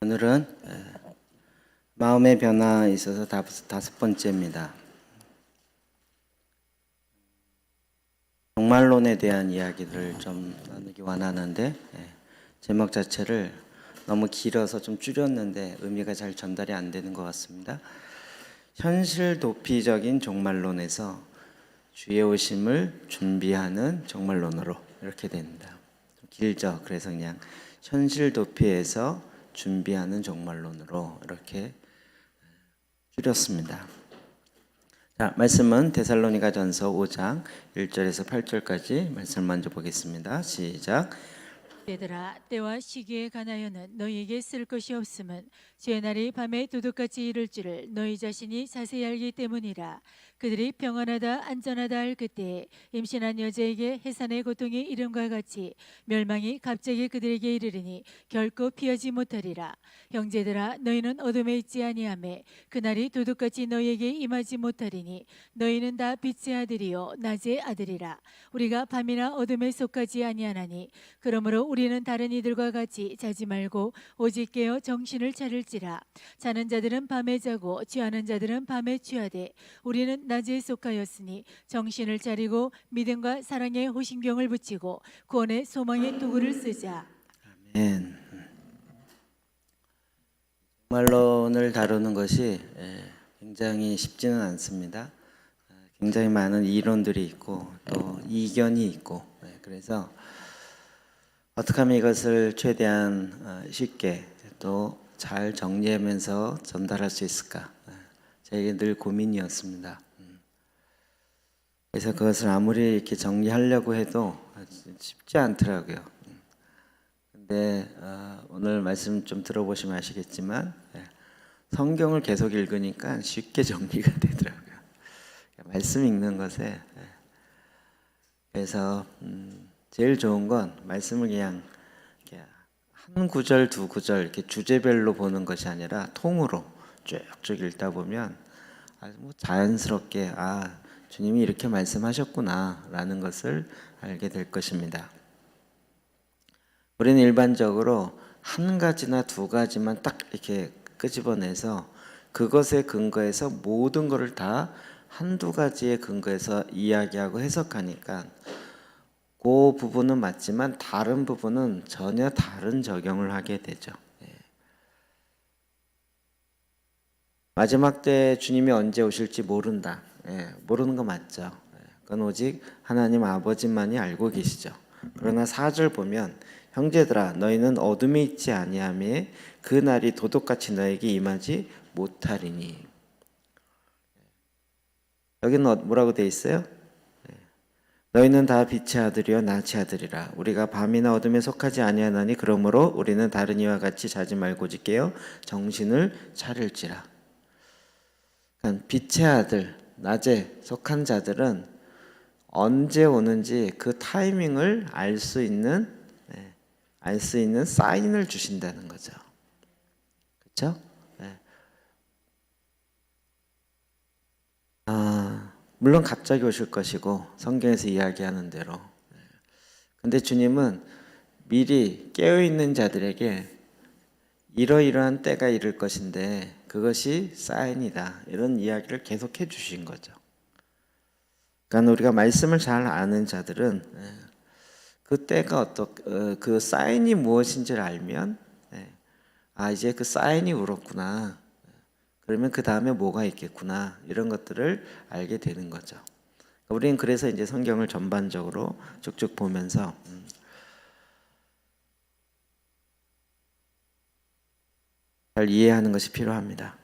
오늘은 마음의 변화에 있어서 다섯 번째입니다. 종말론에 대한 이야기를 좀 나누기 원하는데 제목 자체를 너무 길어서 좀 줄였는데 의미가 잘 전달이 안 되는 것 같습니다. 현실 도피적인 종말론에서 주의 오심을 준비하는 종말론으로 이렇게 됩니다. 좀 길죠. 그래서 그냥 현실 도피에서 준비하는 종말론으로 이렇게 줄였습니다. 자, 말씀은 데살로니가전서 5장 1절에서 8절까지 말씀 먼저 보겠습니다. 시작. 얘들아, 때와 시기에 관하여는 너희에게 쓸 것이 없음은 주의 날이 밤에 도둑같이 이를 줄을 너희 자신이 자세히 알기 때문이라. 그들이 평안하다 안전하다 할 그때에 임신한 여자에게 해산의 고통이 이름과 같이 멸망이 갑자기 그들에게 이르리니 결코 피하지 못하리라. 형제들아, 너희는 어둠에 있지 아니하매 그날이 도둑같이 너희에게 임하지 못하리니 너희는 다 빛의 아들이요 낮의 아들이라. 우리가 밤이나 어둠에 속하지 아니하나니 그러므로 우리는 다른 이들과 같이 자지 말고 오직 깨어 정신을 차릴지라. 자는 자들은 밤에 자고 취하는 자들은 밤에 취하되 우리는 낮에 속하였으니 정신을 차리고 믿음과 사랑의 호신경을 붙이고 구원의 소망의 도구를 쓰자. 아멘. 종말론을 다루는 것이 굉장히 쉽지는 않습니다. 굉장히 많은 이론들이 있고 또 이견이 있고 그래서 어떻게 하면 이것을 최대한 쉽게 또 잘 정리하면서 전달할 수 있을까? 저에게 늘 고민이었습니다. 그래서 그것을 아무리 이렇게 정리하려고 해도 쉽지 않더라고요. 근데 오늘 말씀 좀 들어보시면 아시겠지만 성경을 계속 읽으니까 쉽게 정리가 되더라고요. 말씀 읽는 것에 그래서 제일 좋은 건 말씀을 그냥 한 구절 두 구절 이렇게 주제별로 보는 것이 아니라 통으로 쭉쭉 읽다 보면 아주 뭐 자연스럽게 주님이 이렇게 말씀하셨구나라는 것을 알게 될 것입니다. 우리는 일반적으로 한 가지나 두 가지만 딱 이렇게 끄집어내서 그것에 근거해서 모든 것을 다 한두 가지에 근거해서 이야기하고 해석하니까 그 부분은 맞지만 다른 부분은 전혀 다른 적용을 하게 되죠. 마지막 때 주님이 언제 오실지 모른다. 모르는 거 맞죠. 그건 오직 하나님 아버지만이 알고 계시죠. 그러나 4절 보면 형제들아 너희는 어둠에 있지 아니하매 그 날이 도둑같이 너에게 임하지 못하리니. 여기는 뭐라고 돼 있어요? 너희는 다 빛의 아들이요 낮의 아들이라. 우리가 밤이나 어둠에 속하지 아니하나니 그러므로 우리는 다른 이와 같이 자지 말고 오직 깨어 정신을 차릴지라. 그러니까 빛의 아들, 낮에 속한 자들은 언제 오는지 그 타이밍을 알 수 있는 사인을 주신다는 거죠. 그렇죠? 물론 갑자기 오실 것이고 성경에서 이야기하는 대로. 근데 주님은 미리 깨어있는 자들에게 이러이러한 때가 이를 것인데 그것이 사인이다. 이런 이야기를 계속해 주신 거죠. 그러니까 우리가 말씀을 잘 아는 자들은 그 때가 그 사인이 무엇인지를 알면 이제 그 사인이 울었구나. 그러면 그 다음에 뭐가 있겠구나. 이런 것들을 알게 되는 거죠. 우리는 그래서 이제 성경을 전반적으로 쭉쭉 보면서 잘 이해하는 것이 필요합니다.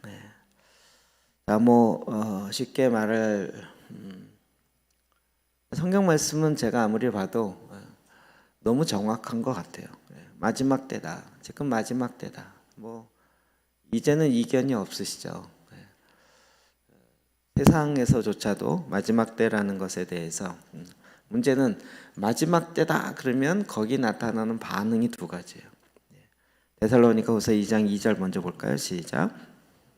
쉽게 말을 성경 말씀은 제가 아무리 봐도 너무 정확한 것 같아요. 마지막 때다. 지금 마지막 때다. 이제는 이견이 없으시죠. 세상에서조차도 마지막 때라는 것에 대해서 문제는 마지막 때다 그러면 거기 나타나는 반응이 두 가지예요. 데살로니가후서 2장 2절 먼저 볼까요? 시작.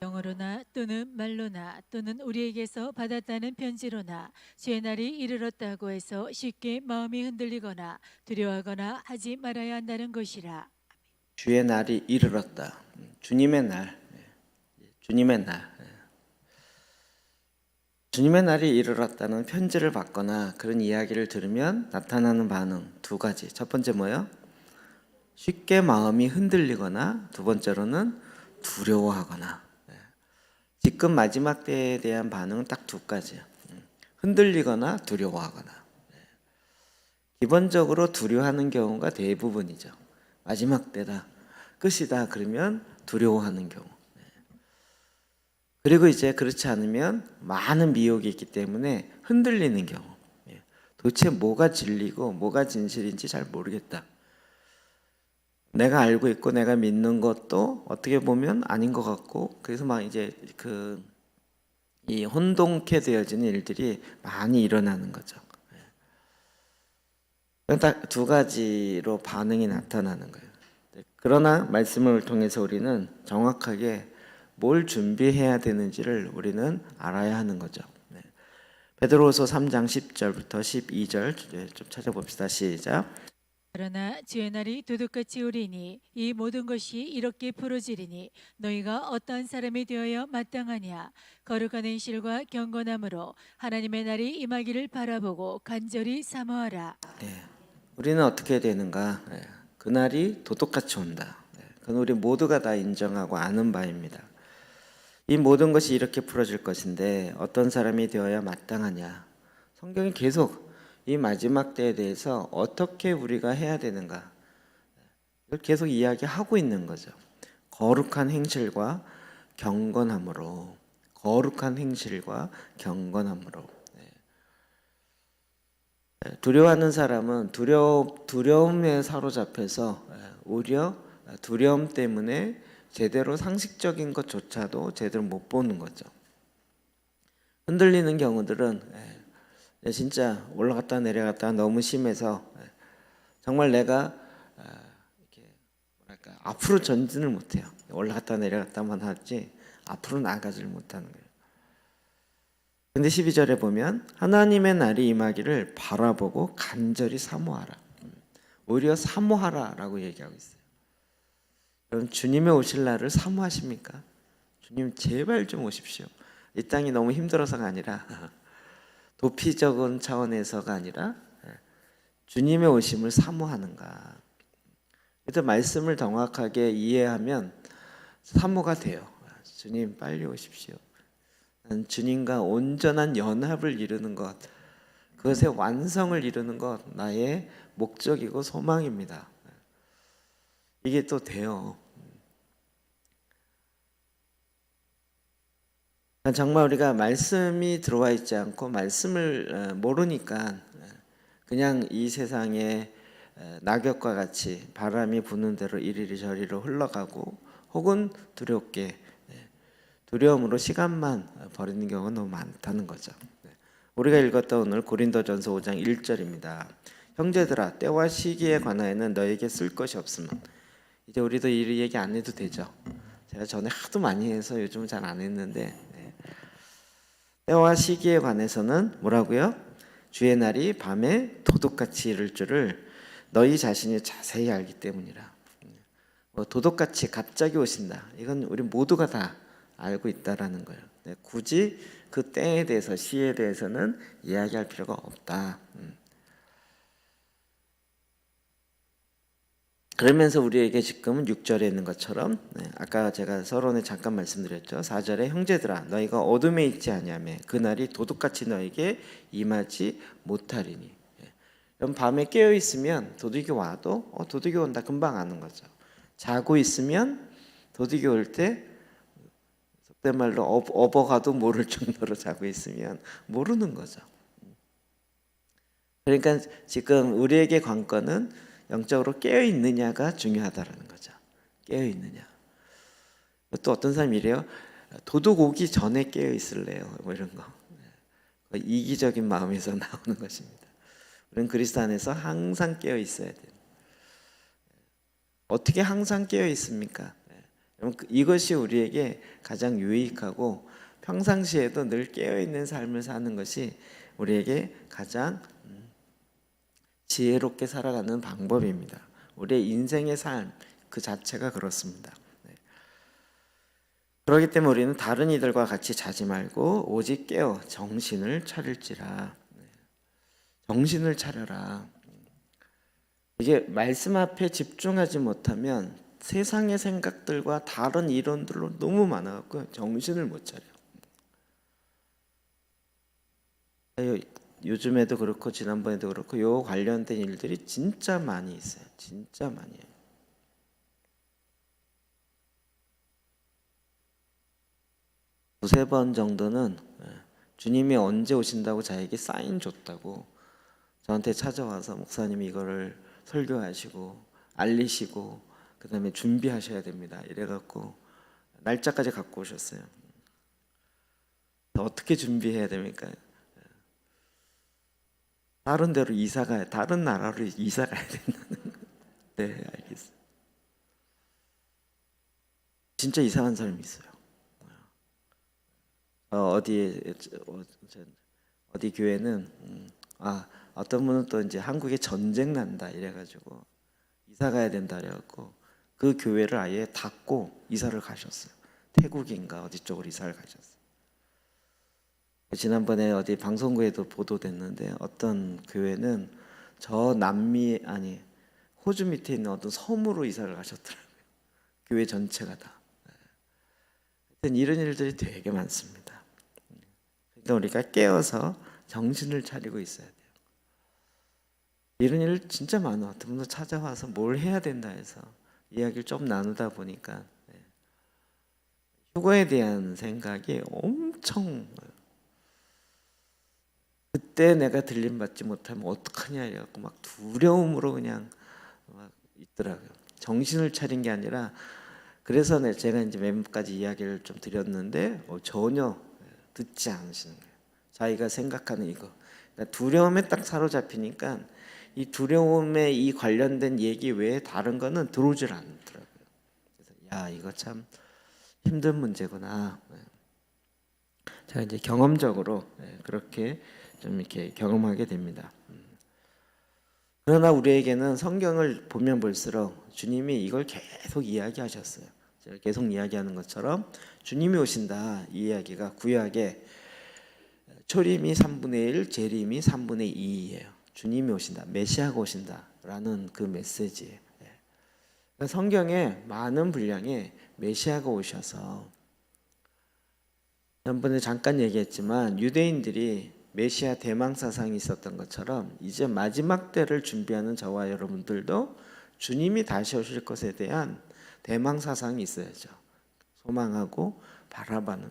영어로나 또는 말로나 또는 우리에게서 받았다는 편지로나 주의 날이 이르렀다고 해서 쉽게 마음이 흔들리거나 두려워하거나 하지 말아야 한다는 것이라. 주의 날이 이르렀다. 주님의 날, 주님의 날. 주님의 날이 이르렀다는 편지를 받거나 그런 이야기를 들으면 나타나는 반응 두 가지. 첫 번째 뭐예요? 쉽게 마음이 흔들리거나, 두 번째로는 두려워하거나. 지금 마지막 때에 대한 반응은 딱 두 가지예요. 흔들리거나 두려워하거나. 기본적으로 두려워하는 경우가 대부분이죠. 마지막 때다, 끝이다 그러면 두려워하는 경우. 그리고 이제 그렇지 않으면 많은 미혹이 있기 때문에 흔들리는 경우. 도대체 뭐가 진리고 뭐가 진실인지 잘 모르겠다. 내가 알고 있고 내가 믿는 것도 어떻게 보면 아닌 것 같고, 그래서 막 이제 이 혼동케 되어지는 일들이 많이 일어나는 거죠. 딱 두 가지로 반응이 나타나는 거예요. 그러나 말씀을 통해서 우리는 정확하게 뭘 준비해야 되는지를 우리는 알아야 하는 거죠. 베드로후서 3장 10절부터 12절 좀 찾아봅시다. 시작. 그러나 주의 날이 도둑같이 오리니 이 모든 것이 이렇게 부러지리니 너희가 어떠한 사람이 되어야 마땅하냐. 거룩한 행실과 경건함으로 하나님의 날이 임하기를 바라보고 간절히 사모하라. 우리는 어떻게 되는가? 그날이 도둑같이 온다. 그건 우리 모두가 다 인정하고 아는 바입니다. 이 모든 것이 이렇게 풀어질 것인데 어떤 사람이 되어야 마땅하냐? 성경이 계속 이 마지막 때에 대해서 어떻게 우리가 해야 되는가? 이걸 계속 이야기하고 있는 거죠. 거룩한 행실과 경건함으로, 거룩한 행실과 경건함으로. 두려워하는 사람은 두려움에 사로잡혀서 오히려 두려움 때문에 제대로 상식적인 것조차도 제대로 못 보는 거죠. 흔들리는 경우들은 진짜 올라갔다 내려갔다 너무 심해서 정말 내가 이렇게 뭐랄까 앞으로 전진을 못해요. 올라갔다 내려갔다만 하지 앞으로 나아가지를 못하는 거예요. 근데 12절에 보면 하나님의 날이 임하기를 바라보고 간절히 사모하라. 오히려 사모하라라고 얘기하고 있어요. 여러분, 주님의 오실 날을 사모하십니까? 주님 제발 좀 오십시오. 이 땅이 너무 힘들어서가 아니라 도피적인 차원에서가 아니라 주님의 오심을 사모하는가. 그래서 말씀을 정확하게 이해하면 사모가 돼요. 주님 빨리 오십시오. 주님과 온전한 연합을 이루는 것, 그것의 완성을 이루는 것 나의 목적이고 소망입니다. 이게 또 돼요. 정말 우리가 말씀이 들어와 있지 않고 말씀을 모르니까 그냥 이 세상에 낙엽과 같이 바람이 부는 대로 이리리 저리로 흘러가고, 혹은 두려움으로 시간만 버리는 경우가 너무 많다는 거죠. 우리가 읽었던 오늘 고린도전서 5장 1절입니다. 형제들아, 때와 시기에 관하여는 너에게 쓸 것이 없으면. 이제 우리도 이 얘기 안 해도 되죠. 제가 전에 하도 많이 해서 요즘은 잘 안 했는데, 때와 시기에 관해서는 뭐라고요? 주의 날이 밤에 도둑같이 이를 줄을 너희 자신이 자세히 알기 때문이라. 도둑같이 갑자기 오신다. 이건 우리 모두가 다 알고 있다라는 거예요. 굳이 그 때에 대해서, 시에 대해서는 이야기할 필요가 없다. 그러면서 우리에게 지금은 6절에 있는 것처럼, 아까 제가 서론에 잠깐 말씀드렸죠. 4절에 형제들아, 너희가 어둠에 있지 아니하며 그날이 도둑같이 너에게 임하지 못하리니. 그럼 밤에 깨어 있으면 도둑이 와도 도둑이 온다 금방 아는 거죠. 자고 있으면 도둑이 올 때 속된 말로 업어가도 모를 정도로 자고 있으면 모르는 거죠. 그러니까 지금 우리에게 관건은 영적으로 깨어 있느냐가 중요하다라는 거죠. 깨어 있느냐. 또 어떤 사람이 이래요. 도둑 오기 전에 깨어 있을래요. 뭐 이런 거. 이기적인 마음에서 나오는 것입니다. 우리는 그리스도 안에서 항상 깨어 있어야 돼요. 어떻게 항상 깨어 있습니까? 이것이 우리에게 가장 유익하고 평상시에도 늘 깨어 있는 삶을 사는 것이 우리에게 가장 지혜롭게 살아가는 방법입니다. 우리의 인생의 삶, 그 자체가 그렇습니다. 네. 그렇기 때문에 우리는 다른 이들과 같이 자지 말고 오직 깨어 정신을 차릴지라. 네. 정신을 차려라. 이게 말씀 앞에 집중하지 못하면 세상의 생각들과 다른 이론들로 너무 많아갖고 정신을 못 차려. 요즘에도 그렇고 지난번에도 그렇고 요 관련된 일들이 진짜 많이 있어요. 진짜 많이 해요. 두세 번 정도는 주님이 언제 오신다고 자에게 사인 줬다고 저한테 찾아와서 목사님이 이거를 설교하시고 알리시고 그 다음에 준비하셔야 됩니다. 이래갖고 날짜까지 갖고 오셨어요. 어떻게 준비해야 됩니까? 다른 데로 다른 나라로 이사 가야 된다는 거. 네, 알겠어요. 진짜 이상한 사람이 있어요. 어디 교회는 어떤 분은 또 이제 한국에 전쟁 난다 이래가지고 이사 가야 된다 그래갖고 그 교회를 아예 닫고 이사를 가셨어요. 태국인가 어디 쪽으로 이사를 가셨어요. 지난번에 어디 방송국에도 보도됐는데 어떤 교회는 저 호주 밑에 있는 어떤 섬으로 이사를 가셨더라고요. 교회 전체가 다. 하여튼 이런 일들이 되게 많습니다. 그러니까 우리가 깨어서 정신을 차리고 있어야 돼요. 이런 일 진짜 많아. 어떤 분도 찾아와서 뭘 해야 된다 해서 이야기를 좀 나누다 보니까 휴거에 대한 생각이 엄청 그때 내가 들림받지 못하면 어떡하냐 이래갖고 막 두려움으로 그냥 막 있더라고요. 정신을 차린 게 아니라 그래서 제가 이제 멤버까지 이야기를 좀 드렸는데 전혀 듣지 않으시는 거예요. 자기가 생각하는 이거 그러니까 두려움에 딱 사로잡히니까 이 두려움에 이 관련된 얘기 외에 다른 거는 들어오질 않더라고요. 그래서 이거 참 힘든 문제구나. 제가 이제 경험적으로 그렇게 좀 이렇게 경험하게 됩니다. 그러나 우리에게는 성경을 보면 볼수록 주님이 이걸 계속 이야기하셨어요. 제가 계속 이야기하는 것처럼 주님이 오신다 이 이야기가 구약에 초림이 3분의 1, 재림이 3분의 2예요. 주님이 오신다, 메시아가 오신다라는 그 메시지예요. 성경에 많은 분량의 메시아가 오셔서 전번에 잠깐 얘기했지만 유대인들이 메시아 대망 사상이 있었던 것처럼 이제 마지막 때를 준비하는 저와 여러분들도 주님이 다시 오실 것에 대한 대망 사상이 있어야죠. 소망하고 바라보는.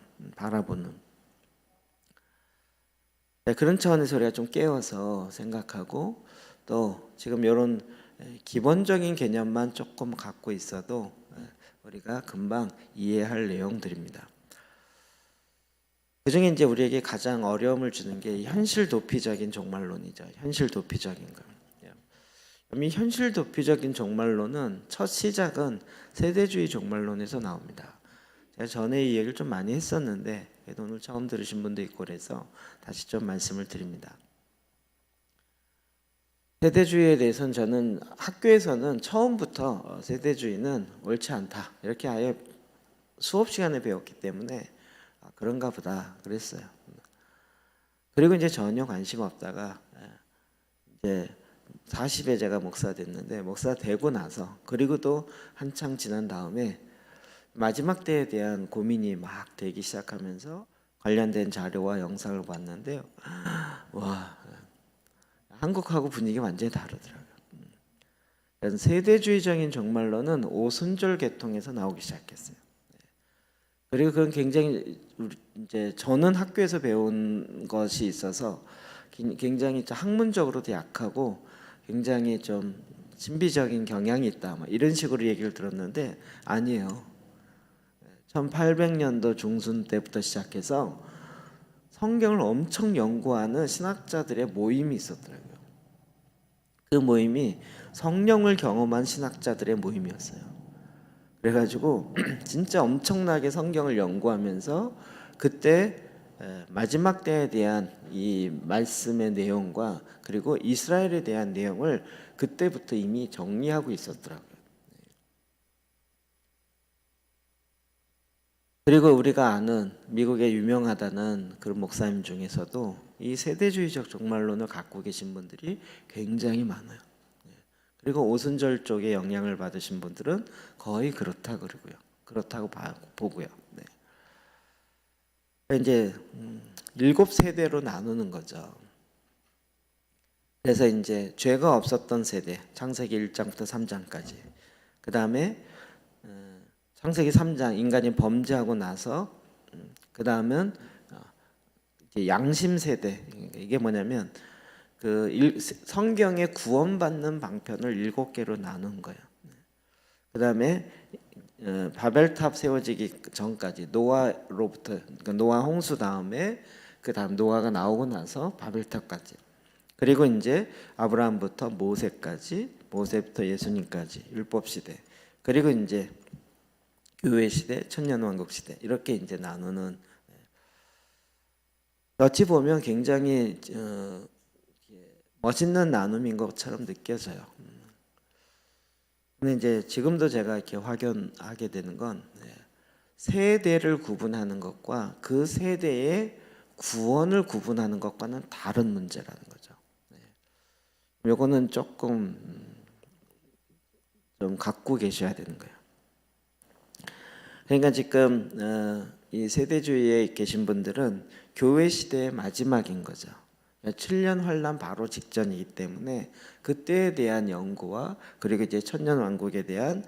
그런 차원에서 우리가 좀 깨워서 생각하고 또 지금 이런 기본적인 개념만 조금 갖고 있어도 우리가 금방 이해할 내용들입니다. 그중에 이제 우리에게 가장 어려움을 주는 게 현실 도피적인 종말론이죠. 현실 도피적인 거. 이 현실 도피적인 종말론은 첫 시작은 세대주의 종말론에서 나옵니다. 제가 전에 이 얘기를 좀 많이 했었는데 오늘 처음 들으신 분도 있고 그래서 다시 좀 말씀을 드립니다. 세대주의에 대해서는 저는 학교에서는 처음부터 세대주의는 옳지 않다 이렇게 아예 수업 시간에 배웠기 때문에 그런가 보다 그랬어요. 그리고 이제 전혀 관심 없다가 이제 40에 제가 목사 됐는데 목사 되고 나서 그리고 또 한창 지난 다음에 마지막 때에 대한 고민이 막 되기 시작하면서 관련된 자료와 영상을 봤는데요. 와, 한국하고 분위기 완전히 다르더라고요. 그래서 세대주의적인 종말론은 오순절 계통에서 나오기 시작했어요. 그리고 그건 굉장히 이제 저는 학교에서 배운 것이 있어서 굉장히 학문적으로도 약하고 굉장히 좀 신비적인 경향이 있다 이런 식으로 얘기를 들었는데 아니에요. 1800년도 중순 때부터 시작해서 성경을 엄청 연구하는 신학자들의 모임이 있었더라고요. 그 모임이 성령을 경험한 신학자들의 모임이었어요. 그래가지고 진짜 엄청나게 성경을 연구하면서 그때 마지막 때에 대한 이 말씀의 내용과 그리고 이스라엘에 대한 내용을 그때부터 이미 정리하고 있었더라고요. 그리고 우리가 아는 미국의 유명하다는 그런 목사님 중에서도 이 세대주의적 종말론을 갖고 계신 분들이 굉장히 많아요. 그리고 오순절 쪽에 영향을 받으신 분들은 거의 그렇다 그러고요. 그렇다고 보고요. 네. 이제 7세대로 나누는 거죠. 그래서 이제 죄가 없었던 세대, 창세기 1장부터 3장까지. 그 다음에 창세기 3장 인간이 범죄하고 나서 그 다음은 양심 세대. 이게 뭐냐면 성경에 구원받는 방편을 7개로 나눈 거예요. 그 다음에 바벨탑 세워지기 전까지 노아로부터 그러니까 노아 홍수 다음에 그 다음 노아가 나오고 나서 바벨탑까지. 그리고 이제 아브라함부터 모세까지, 모세부터 예수님까지 율법 시대. 그리고 이제 교회 시대, 천년왕국 시대 이렇게 이제 나누는. 어찌 보면 굉장히 멋있는 나눔인 것처럼 느껴져요. 근데 이제 지금도 제가 이렇게 확연하게 되는 건 세대를 구분하는 것과 그 세대의 구원을 구분하는 것과는 다른 문제라는 거죠. 요거는 조금 좀 갖고 계셔야 되는 거예요. 그러니까 지금 이 세대주의에 계신 분들은 교회 시대의 마지막인 거죠. 7년 환란 바로 직전이기 때문에 그때에 대한 연구와 그리고 이제 천년 왕국에 대한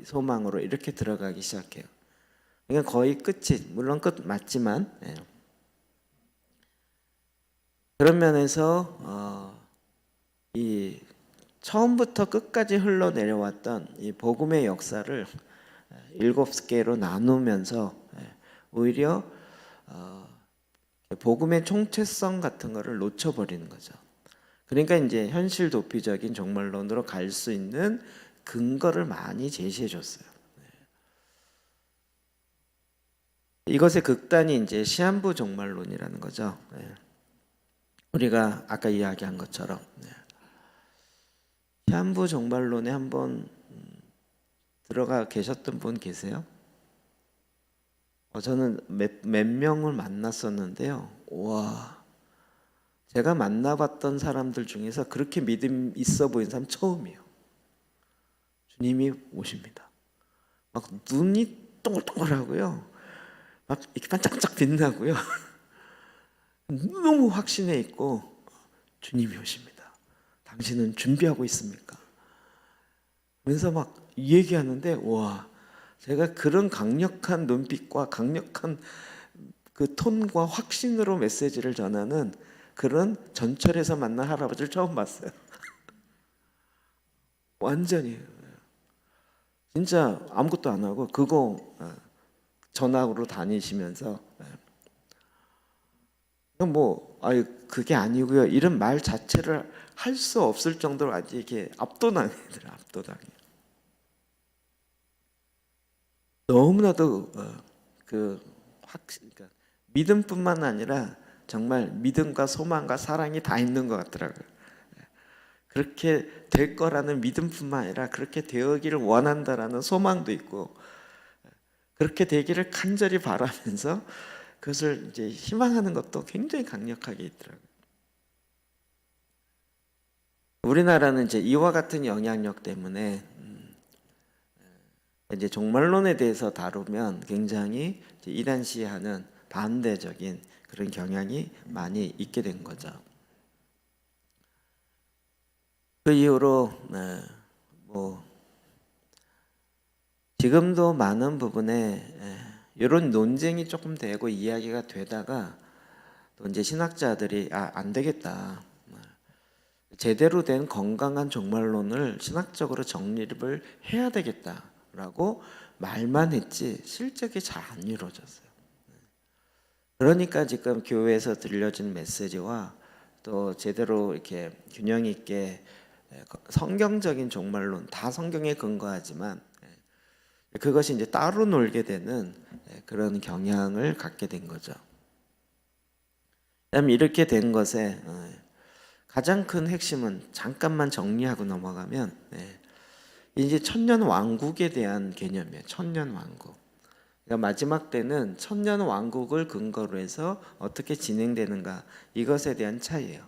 소망으로 이렇게 들어가기 시작해요. 그러니까 거의 끝이 물론 끝 맞지만 그런 면에서 이 처음부터 끝까지 흘러내려왔던 이 복음의 역사를 7개로 나누면서 오히려 복음의 총체성 같은 거를 놓쳐버리는 거죠. 그러니까 이제 현실 도피적인 종말론으로 갈 수 있는 근거를 많이 제시해 줬어요. 이것의 극단이 이제 시한부 종말론이라는 거죠. 우리가 아까 이야기한 것처럼 시한부 종말론에 한번 들어가 계셨던 분 계세요? 저는 몇 명을 만났었는데요. 와, 제가 만나봤던 사람들 중에서 그렇게 믿음 있어 보이는 사람 처음이에요. 주님이 오십니다. 막 눈이 동글동글하고요. 막 이렇게 반짝반짝 빛나고요. 너무 확신해 있고 주님이 오십니다. 당신은 준비하고 있습니까? 그래서 막 얘기하는데 와, 제가 그런 강력한 눈빛과 강력한 그 톤과 확신으로 메시지를 전하는 그런 전철에서 만난 할아버지를 처음 봤어요. 완전히 진짜 아무것도 안 하고 그거 전학으로 다니시면서 뭐 그게 아니고요 이런 말 자체를 할 수 없을 정도로 아주 이렇게 압도당해요. 압도당해. 너무나도 그러니까 믿음뿐만 아니라 정말 믿음과 소망과 사랑이 다 있는 것 같더라고요. 그렇게 될 거라는 믿음뿐만 아니라 그렇게 되기를 원한다라는 소망도 있고 그렇게 되기를 간절히 바라면서 그것을 이제 희망하는 것도 굉장히 강력하게 있더라고요. 우리나라는 이제 이와 같은 영향력 때문에 이제 종말론에 대해서 다루면 굉장히 이단시하는 반대적인 그런 경향이 많이 있게 된 거죠. 그 이후로 뭐 지금도 많은 부분에 이런 논쟁이 조금 되고 이야기가 되다가 또 이제 신학자들이 안 되겠다. 제대로 된 건강한 종말론을 신학적으로 정립을 해야 되겠다라고 말만 했지 실적이 잘 안 이루어졌어요. 그러니까 지금 교회에서 들려진 메시지와 또 제대로 이렇게 균형 있게 성경적인 종말론 다 성경에 근거하지만 그것이 이제 따로 놀게 되는 그런 경향을 갖게 된 거죠. 그다음에 이렇게 된 것에 가장 큰 핵심은 잠깐만 정리하고 넘어가면 이제 천년 왕국에 대한 개념이에요. 천년 왕국. 그러니까 마지막 때는 천년 왕국을 근거로 해서 어떻게 진행되는가, 이것에 대한 차이예요.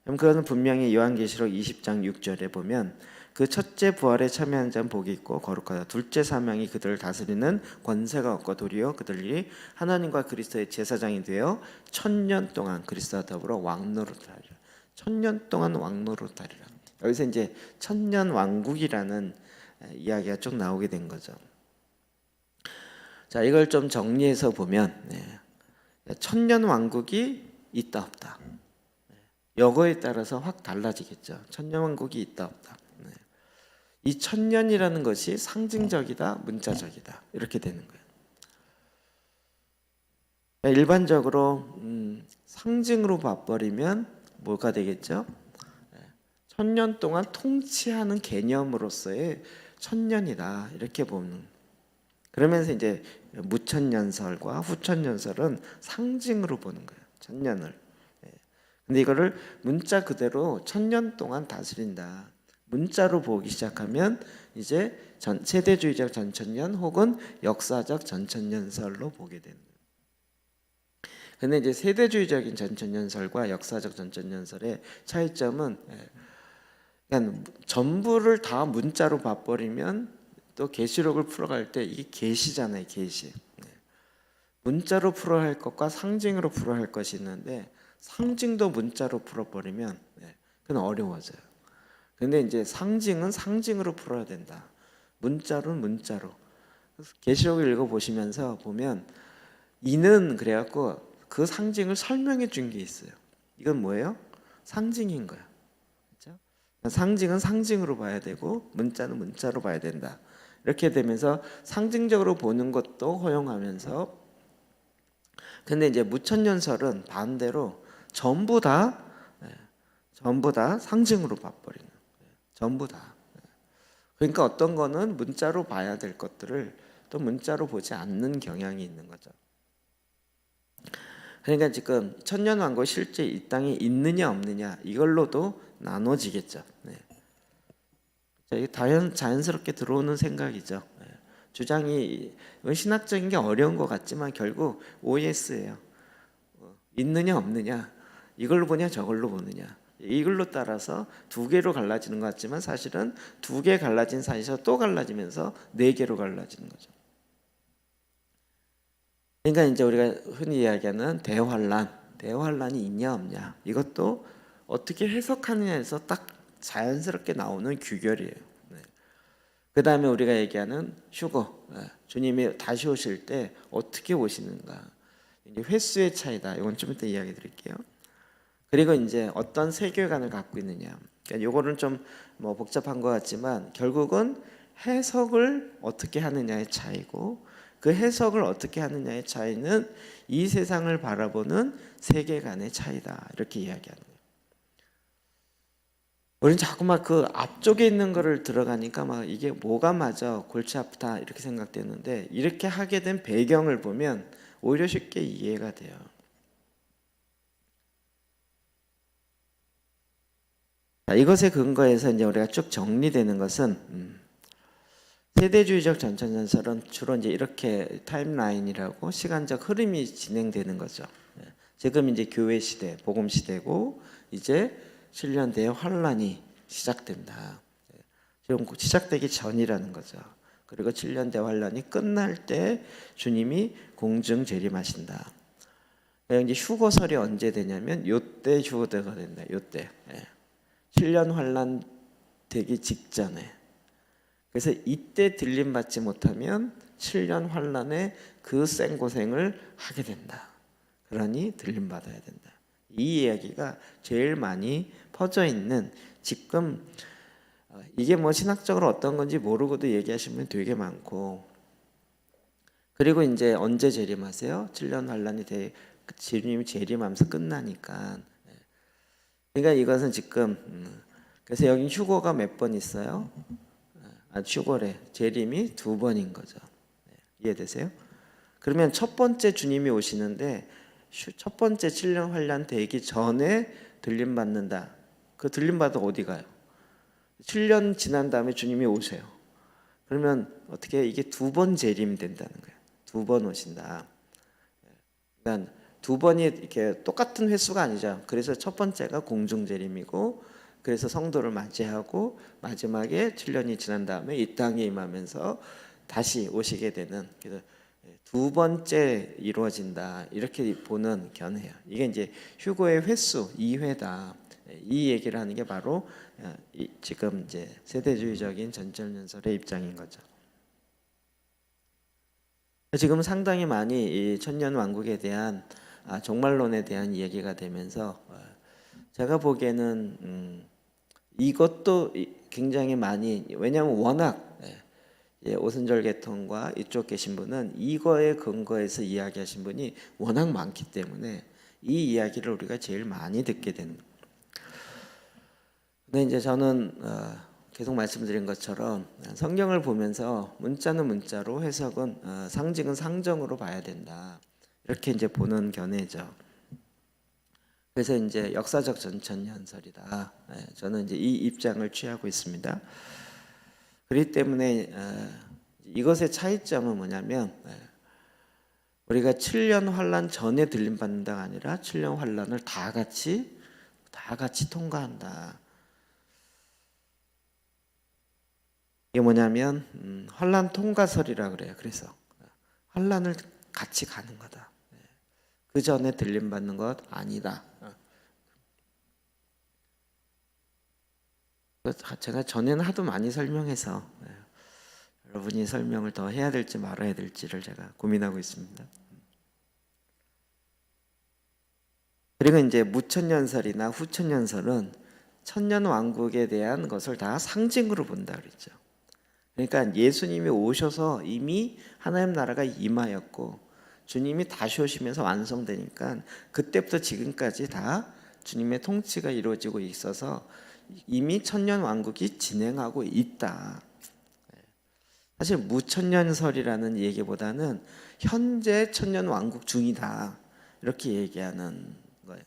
그럼 그것은 분명히 요한계시록 20장 6절에 보면 그 첫째 부활에 참여한 자는 복이 있고 거룩하다. 둘째 사명이 그들을 다스리는 권세가 없고 도리어 그들이 하나님과 그리스도의 제사장이 되어 천년 동안 그리스도와 더불어 왕노릇하리라. 천년 동안 왕노릇하리라. 여기서 이제 천년 왕국이라는 이야기가 쭉 나오게 된 거죠. 자, 이걸 좀 정리해서 보면 천년 왕국이 있다 없다. 여거에 따라서 확 달라지겠죠. 천년 왕국이 있다 없다. 이 천년이라는 것이 상징적이다, 문자적이다, 이렇게 되는 거예요. 일반적으로 상징으로 봐버리면 뭐가 되겠죠? 천년 동안 통치하는 개념으로서의 천년이다, 이렇게 보는. 그러면서 이제 무천년설과 후천년설은 상징으로 보는 거예요. 천년을. 근데 이거를 문자 그대로 천년 동안 다스린다, 문자로 보기 시작하면 이제 세대주의적 전천년 혹은 역사적 전천년설로 보게 되는 거예요. 근데 이제 세대주의적인 전천년설과 역사적 전천년설의 차이점은 그냥 전부를 다 문자로 봐버리면 또 계시록을 풀어갈 때 이게 계시잖아요. 계시. 문자로 풀어야 할 것과 상징으로 풀어야 할 것이 있는데 상징도 문자로 풀어버리면 그건 어려워져요. 근데 이제 상징은 상징으로 풀어야 된다. 문자로는 문자로. 계시록을 읽어보시면서 보면 이는 그래갖고 그 상징을 설명해 준 게 있어요. 이건 뭐예요? 상징인 거야. 그렇죠? 상징은 상징으로 봐야 되고 문자는 문자로 봐야 된다. 이렇게 되면서 상징적으로 보는 것도 허용하면서, 근데 이제 무천년설은 반대로 전부 다 상징으로 봐버리는 거예요. 전부 다. 그러니까 어떤 거는 문자로 봐야 될 것들을 또 문자로 보지 않는 경향이 있는 거죠. 그러니까 지금 천년왕국 실제 이 땅에 있느냐 없느냐 이걸로도 나눠지겠죠. 자, 이게 자연스럽게 들어오는 생각이죠. 주장이 신학적인 게 어려운 것 같지만 결국 OS예요. 있느냐 없느냐, 이걸로 보냐 저걸로 보느냐, 이걸로 따라서 두 개로 갈라지는 것 같지만 사실은 두 개 갈라진 사이에서 또 갈라지면서 네 개로 갈라지는 거죠. 그러니까 이제 우리가 흔히 이야기하는 대환란이 있냐 없냐, 이것도 어떻게 해석하느냐에서 딱 자연스럽게 나오는 규결이에요. 그 다음에 우리가 얘기하는 휴거, 주님이 다시 오실 때 어떻게 오시는가, 이제 횟수의 차이다. 이건 좀 이따 이야기 드릴게요. 그리고 이제 어떤 세계관을 갖고 있느냐. 그러니까 요거는 좀 뭐 복잡한 것 같지만 결국은 해석을 어떻게 하느냐의 차이고, 그 해석을 어떻게 하느냐의 차이는 이 세상을 바라보는 세계관의 차이다. 이렇게 이야기하는 거예요. 우리는 자꾸 막 그 앞쪽에 있는 거를 들어가니까 막 이게 뭐가 맞아, 골치 아프다 이렇게 생각되는데, 이렇게 하게 된 배경을 보면 오히려 쉽게 이해가 돼요. 자, 이것에 근거해서 이제 우리가 쭉 정리되는 것은 세대주의적 전천전설은 주로 이제 이렇게 타임라인이라고 시간적 흐름이 진행되는 거죠. 지금 이제 교회 시대, 복음 시대고 이제 7년 뒤에 환란이 시작된다. 지금 시작되기 전이라는 거죠. 그리고 7년 뒤 환란이 끝날 때 주님이 공중 재림하신다. 이제 휴거설이 언제 되냐면 요때 휴거가 된다. 요때 7년 환란 되기 직전에. 그래서 이때 들림 받지 못하면 7년 환란에 그 생고생을 하게 된다. 그러니 들림 받아야 된다. 이 이야기가 제일 많이 퍼져 있는, 지금 이게 뭐 신학적으로 어떤 건지 모르고도 얘기하시면 되게 많고, 그리고 이제 언제 재림하세요? 7년 환란이 주님이 재림하면서 끝나니까. 그러니까 이것은 지금 그래서 여기 휴거가 몇 번 있어요? 휴거래, 재림이 2번인 거죠. 이해되세요? 그러면 첫 번째 주님이 오시는데 첫 번째 7년 환란 되기 전에 들림 받는다. 그 들림 받아 어디 가요? 7년 지난 다음에 주님이 오세요. 그러면 어떻게 이게 2번 재림 된다는 거예요. 두 번 오신다. 그러니까 두 번이 이렇게 똑같은 횟수가 아니죠. 그래서 첫 번째가 공중재림이고, 그래서 성도를 맞이하고 마지막에 7년이 지난 다음에 이 땅에 임하면서 다시 오시게 되는, 그래서 두 번째 이루어진다 이렇게 보는 견해예요. 이게 이제 휴거의 횟수 2회다. 이 얘기를 하는 게 바로 지금 이제 세대주의적인 전천연설의 입장인 거죠. 지금 상당히 많이 이 천년왕국에 대한 종말론에 대한 이야기가 되면서 제가 보기에는 이것도 굉장히 많이, 왜냐하면 워낙 오순절 계통과 이쪽 계신 분은 이거에 근거해서 이야기하신 분이 워낙 많기 때문에 이 이야기를 우리가 제일 많이 듣게 되는. 근데 이제 저는 계속 말씀드린 것처럼 성경을 보면서 문자는 문자로, 해석은 상징은 상정으로 봐야 된다. 이렇게 이제 보는 견해죠. 그래서 이제 역사적 전천연설이다. 저는 이제 이 입장을 취하고 있습니다. 그렇기 때문에 이것의 차이점은 뭐냐면, 우리가 7년 환란 전에 들림 받는다가 아니라 7년 환란을 다 같이 통과한다. 이게 뭐냐면 환란 통과설이라 그래요. 그래서 환란을 같이 가는 거다. 그 전에 들림 받는 것 아니다. 제가 전에는 하도 많이 설명해서 여러분이 설명을 더 해야 될지 말아야 될지를 제가 고민하고 있습니다. 그리고 이제 무천년설이나 후천년설은 천년왕국에 대한 것을 다 상징으로 본다 그랬죠. 그러니까 예수님이 오셔서 이미 하나님 나라가 임하였고 주님이 다시 오시면서 완성되니까 그때부터 지금까지 다 주님의 통치가 이루어지고 있어서 이미 천년왕국이 진행하고 있다. 사실 무천년설이라는 얘기보다는 현재 천년왕국 중이다. 이렇게 얘기하는 거예요.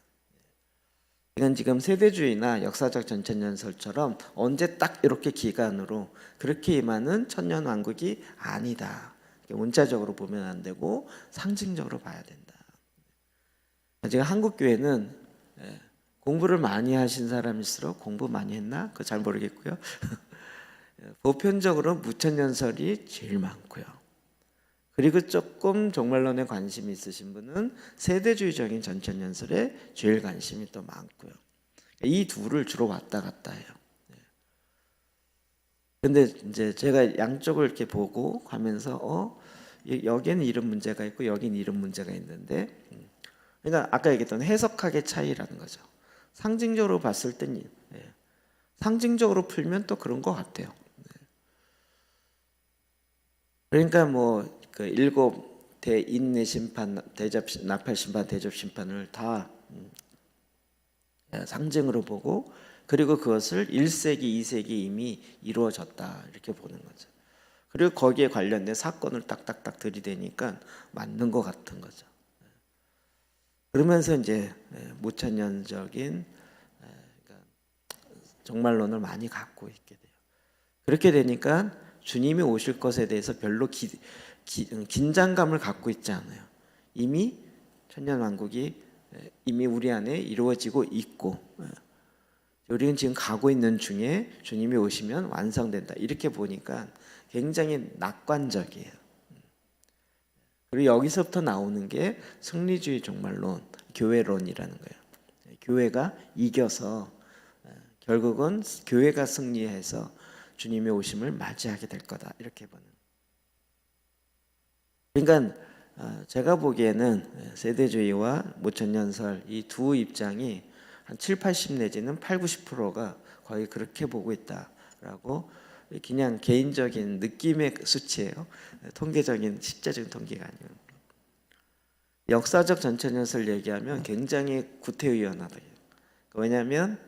이건 지금 세대주의나 역사적 전천년설처럼 언제 딱 이렇게 기간으로 그렇게 임하는 천년왕국이 아니다. 문자적으로 보면 안 되고 상징적으로 봐야 된다. 제가 한국 교회는 공부를 많이 하신 사람일수록 공부 많이 했나? 그거 잘 모르겠고요. 보편적으로 무천년설이 제일 많고요. 그리고 조금 종말론에 관심이 있으신 분은 세대주의적인 전천년설에 제일 관심이 또 많고요. 이 둘을 주로 왔다 갔다 해요. 근데 이제 제가 양쪽을 이렇게 보고 가면서 여기는 이런 문제가 있고 여기는 이런 문제가 있는데, 그러니까 아까 얘기했던 해석학의 차이라는 거죠. 상징적으로 봤을 땐 상징적으로 풀면 또 그런 것 같아요. 그러니까 뭐 그 7대 인내 심판, 대접 나팔 심판, 대접 심판을 다 상징으로 보고, 그리고 그것을 1세기, 2세기 이미 이루어졌다 이렇게 보는 거죠. 그리고 거기에 관련된 사건을 딱딱딱 들이대니까 맞는 것 같은 거죠. 그러면서 이제 무천년적인 종말론을 많이 갖고 있게 돼요. 그렇게 되니까 주님이 오실 것에 대해서 별로 긴장감을 갖고 있지 않아요. 이미 천년왕국이 이미 우리 안에 이루어지고 있고, 우리는 지금 가고 있는 중에 주님이 오시면 완성된다. 이렇게 보니까 굉장히 낙관적이에요. 그리고 여기서부터 나오는 게 승리주의 종말론, 교회론이라는 거예요. 교회가 이겨서 결국은 교회가 승리해서 주님의 오심을 맞이하게 될 거다. 이렇게 보는. 그러니까 제가 보기에는 세대주의와 무천년설 이 두 입장이 한 7, 80 내지는 8, 90%가 거의 그렇게 보고 있다라고, 그냥 개인적인 느낌의 수치예요. 통계적인 실제적인 통계가 아니에요. 역사적 전천연설 얘기하면 굉장히 구태의연하다. 왜냐하면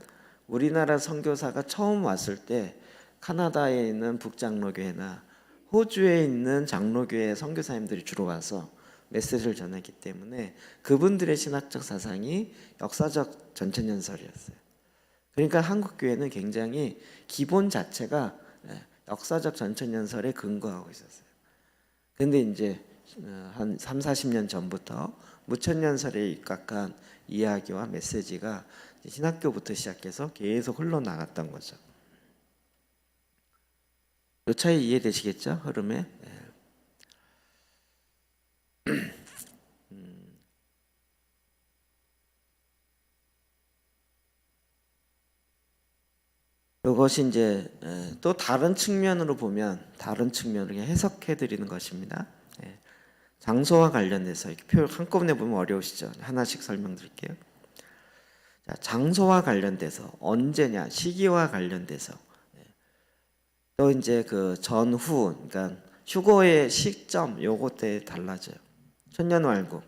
우리나라 선교사가 처음 왔을 때 카나다에 있는 북장로교회나 호주에 있는 장로교회 선교사님들이 주로 와서 메시지를 전했기 때문에 그분들의 신학적 사상이 역사적 전천연설이었어요. 그러니까 한국 교회는 굉장히 기본 자체가 역사적 전천연설에 근거하고 있었어요. 근데 이제 한 3, 40년 전부터 무천년설에 입각한 이야기와 메시지가 신학교부터 시작해서 계속 흘러나갔던 거죠. 이 차이 이해되시겠죠? 흐름에. 이것이 이제 또 다른 측면으로 보면 다른 측면으로 해석해 드리는 것입니다. 장소와 관련돼서 이렇게 표 한꺼번에 보면 어려우시죠? 하나씩 설명드릴게요. 자, 장소와 관련돼서 언제냐, 시기와 관련돼서 또 이제 그 전후, 그러니까 휴거의 시점 요것에 달라져요. 천년왕국.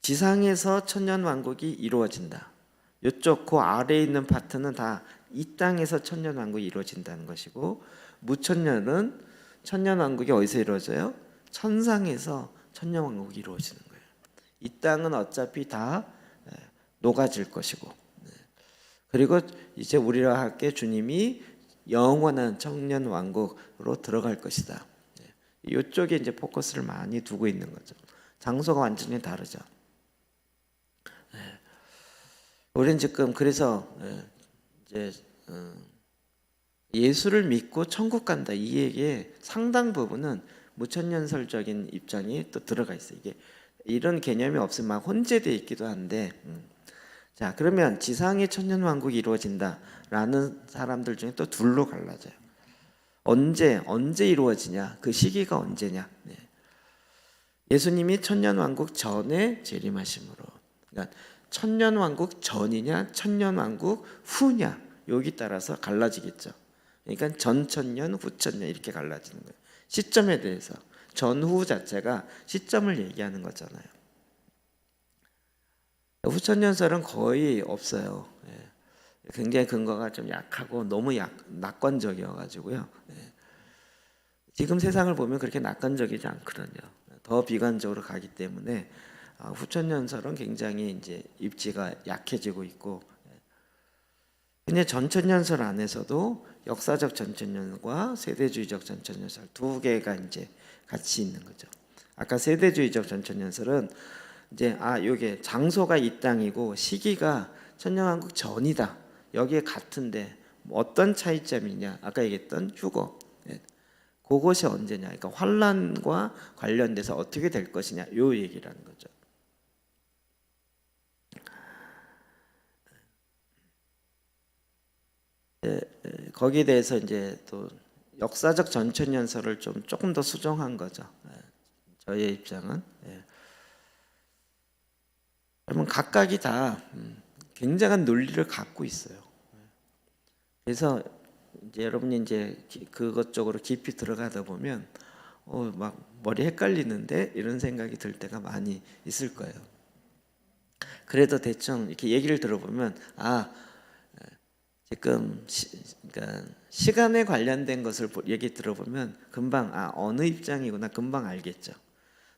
지상에서 천년왕국이 이루어진다. 이쪽 그 아래에 있는 파트는 다 이 땅에서 천년왕국이 이루어진다는 것이고, 무천년은 천년왕국이 어디서 이루어져요? 천상에서 천년왕국이 이루어지는 거예요. 이 땅은 어차피 다 녹아질 것이고, 그리고 이제 우리와 함께 주님이 영원한 천년왕국으로 들어갈 것이다. 이쪽에 이제 포커스를 많이 두고 있는 거죠. 장소가 완전히 다르죠. 우리는 지금 그래서 이제 예수를 믿고 천국 간다 이 얘기에 상당 부분은 무천년설적인 입장이 또 들어가 있어요. 이게 이런 개념이 없으면 막 혼재되어 있기도 한데, 자 그러면 지상의 천년왕국이 이루어진다라는 사람들 중에 또 둘로 갈라져요. 언제 이루어지냐, 그 시기가 언제냐. 예수님이 천년왕국 전에 재림하심으로, 그러니까 천년왕국 전이냐 천년왕국 후냐 여기 따라서 갈라지겠죠. 그러니까 전천년 후천년 이렇게 갈라지는 거예요. 시점에 대해서 전후 자체가 시점을 얘기하는 거잖아요. 후천년설은 거의 없어요. 굉장히 근거가 좀 약하고 너무 낙관적이어가지고요. 지금 세상을 보면 그렇게 낙관적이지 않거든요. 더 비관적으로 가기 때문에 후천년설은 굉장히 이제 입지가 약해지고 있고, 근데 전천년설 안에서도 역사적 전천년과 세대주의적 전천년설 두 개가 이제 같이 있는 거죠. 아까 세대주의적 전천년설은 이제 요게 장소가 이 땅이고 시기가 천년왕국 전이다. 여기에 같은데 어떤 차이점이냐? 아까 얘기했던 휴거. 그것이 언제냐? 그러니까 환란과 관련돼서 어떻게 될 것이냐? 요 얘기라는 거죠. 거기에 대해서 이제 또 역사적 전천년설을 조금 더 수정한 거죠. 저의 입장은. 여러분 각각이 다 굉장한 논리를 갖고 있어요. 그래서 이제 여러분이 이제 그것 쪽으로 깊이 들어가다 보면 막 머리 헷갈리는데 이런 생각이 들 때가 많이 있을 거예요. 그래도 대충 이렇게 얘기를 들어보면 지금 그러니까 시간에 관련된 것을 얘기 들어보면 금방 어느 입장이구나 금방 알겠죠.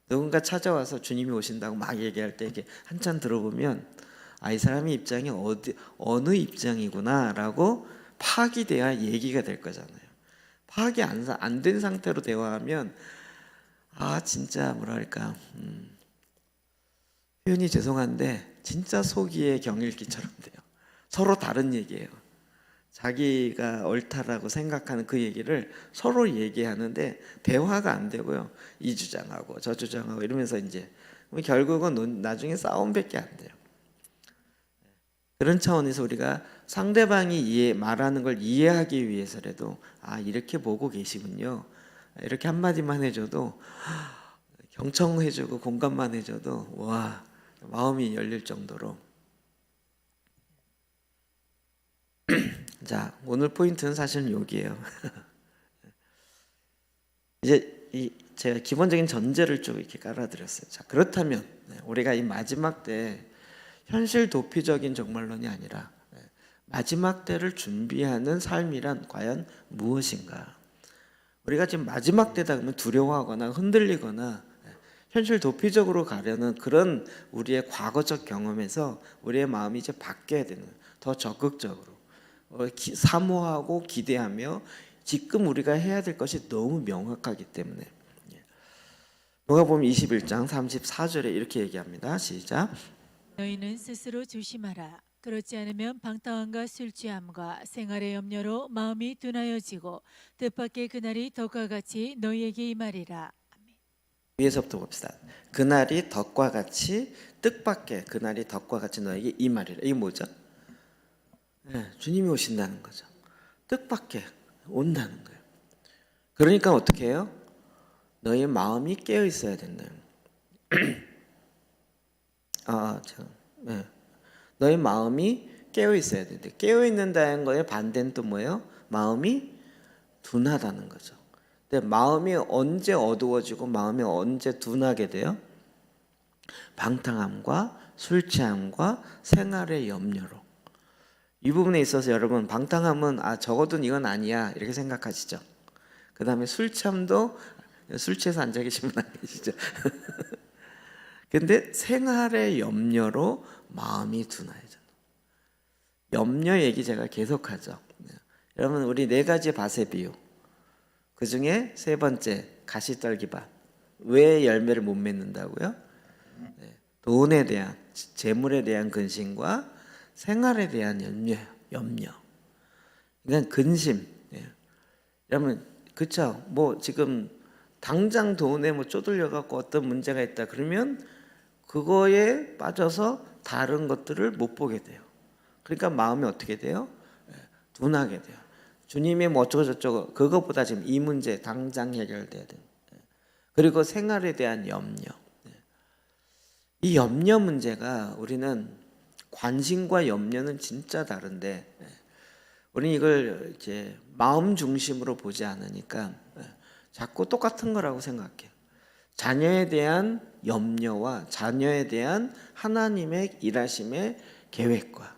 누군가 찾아와서 주님이 오신다고 막 얘기할 때 이렇게 한참 들어보면 이 사람의 입장이 어느 입장이구나라고 파악이 돼야 얘기가 될 거잖아요. 파악이 안 된 상태로 대화하면 진짜 뭐랄까 표현이 죄송한데 진짜 속이의 경읽기처럼 돼요. 서로 다른 얘기예요. 자기가 옳다라고 생각하는 그 얘기를 서로 얘기하는데 대화가 안 되고요. 이 주장하고 저 주장하고 이러면서 이제 결국은 나중에 싸움밖에 안 돼요. 그런 차원에서 우리가 상대방이 말하는 걸 이해하기 위해서라도 이렇게 보고 계시군요. 이렇게 한마디만 해줘도 경청해주고 공감만 해줘도 와 마음이 열릴 정도로. 자, 오늘 포인트는 사실은 여기에요. 이제 제가 기본적인 전제를 좀 이렇게 깔아드렸어요. 자, 그렇다면 우리가 이 마지막 때 현실 도피적인 종말론이 아니라 마지막 때를 준비하는 삶이란 과연 무엇인가? 우리가 지금 마지막 때다 그러면 두려워하거나 흔들리거나 현실 도피적으로 가려는 그런 우리의 과거적 경험에서 우리의 마음이 이제 바뀌어야 되는 거예요. 더 적극적으로 사모하고 기대하며 지금 우리가 해야 될 것이 너무 명확하기 때문에 누가복음 21장 34절에 이렇게 얘기합니다. 시작. 너희는 스스로 조심하라. 그렇지 않으면 방탕함과 술 취함과 생활의 염려로 마음이 둔하여지고 뜻밖의 그날이 덕과 같이 너희에게 임하리라. 위에서부터 봅시다. 그날이 덕과 같이 뜻밖의 그날이 덕과 같이 너에게 임하리라. 이게 뭐죠? 네, 주님이 오신다는 거죠. 뜻밖의 온다는 거예요. 그러니까 어떻게 해요? 너의 마음이 깨어 있어야 된다. 네. 너의 마음이 깨어 있어야 된다. 깨어 있는다는 거의 반대는 또 뭐예요? 마음이 둔하다는 거죠. 근데 마음이 언제 어두워지고 마음이 언제 둔하게 돼요? 방탕함과 술 취함과 생활의 염려로. 이 부분에 있어서 여러분 방탕함은 적어도 이건 아니야 이렇게 생각하시죠. 그 다음에 술 취함도 술 취해서 앉아 계시면 안 계시죠. 근데 생활의 염려로 마음이 둔해져. 염려 얘기 제가 계속하죠. 여러분 우리 네 가지 밭의 비유. 그 중에 세 번째 가시떨기밭. 왜 열매를 못 맺는다고요? 돈에 대한 재물에 대한 근심과 생활에 대한 염려. 그러니까 근심. 여러분 그렇죠. 뭐 지금 당장 돈에 뭐 쪼들려 갖고 어떤 문제가 있다 그러면 그거에 빠져서 다른 것들을 못 보게 돼요. 그러니까 마음이 어떻게 돼요? 둔하게 돼요. 주님이 뭐 어쩌고 저쩌고 그것보다 지금 이 문제 당장 해결돼야 돼요. 그리고 생활에 대한 염려. 이 염려 문제가 우리는 관심과 염려는 진짜 다른데 우리는 이걸 이제 마음 중심으로 보지 않으니까 자꾸 똑같은 거라고 생각해요. 자녀에 대한 염려와 자녀에 대한 하나님의 일하심의 계획과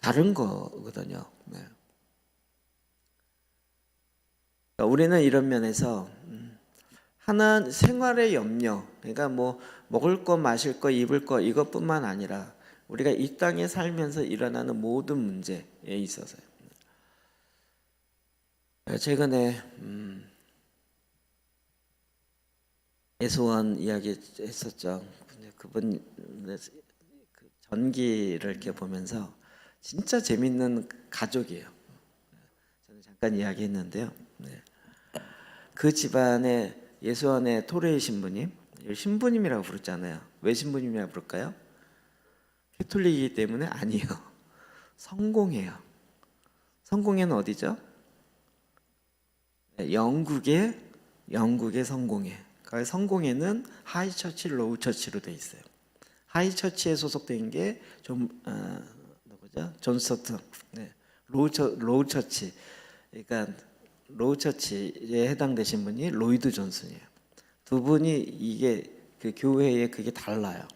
다른 거거든요. 우리는 이런 면에서 하나 생활의 염려, 그러니까 뭐 먹을 거, 마실 거, 입을 거 이것뿐만 아니라 우리가 이 땅에 살면서 일어나는 모든 문제에 있어서요. 최근에 예수원 이야기 했었죠. 그분 그 전기를 이렇게 보면서 진짜 재밌는 가족이에요. 저는 잠깐 이야기했는데요. 그 집안에 예수원의 토레이 신부님, 신부님이라고 부르잖아요. 왜 신부님이라고 부를까요? 캐톨릭이기 때문에 아니에요. 성공이에요. 성공회는 어디죠? 영국의 성공회. 그 성공회는 하이처치, 로우처치로 돼 있어요. 하이처치에 소속된 게 누구죠? 존 스토튼. 로우처치. 그러니까 로우처치에 해당되신 분이 로이드 존슨이에요. 두 분이 이게 그 교회에 그게 달라요.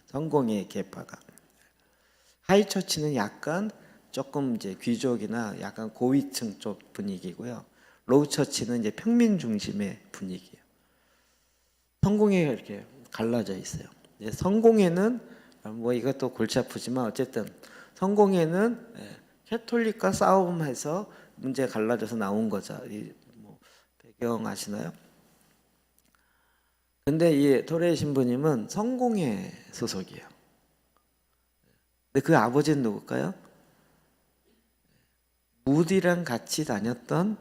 성공의 계파가. 하이처치는 약간 조금 이제 귀족이나 약간 고위층 쪽 분위기고요. 로우처치는 이제 평민 중심의 분위기예요. 성공회가 이렇게 갈라져 있어요. 성공회는 뭐 이것도 골치 아프지만 어쨌든 성공회는 캐톨릭과 싸움해서 문제 갈라져서 나온 거죠. 뭐 배경 아시나요? 근데 이 토레이 신부님은 성공회 소속이에요. 근데 그 아버지는 누굴까요? 무디랑 같이 다녔던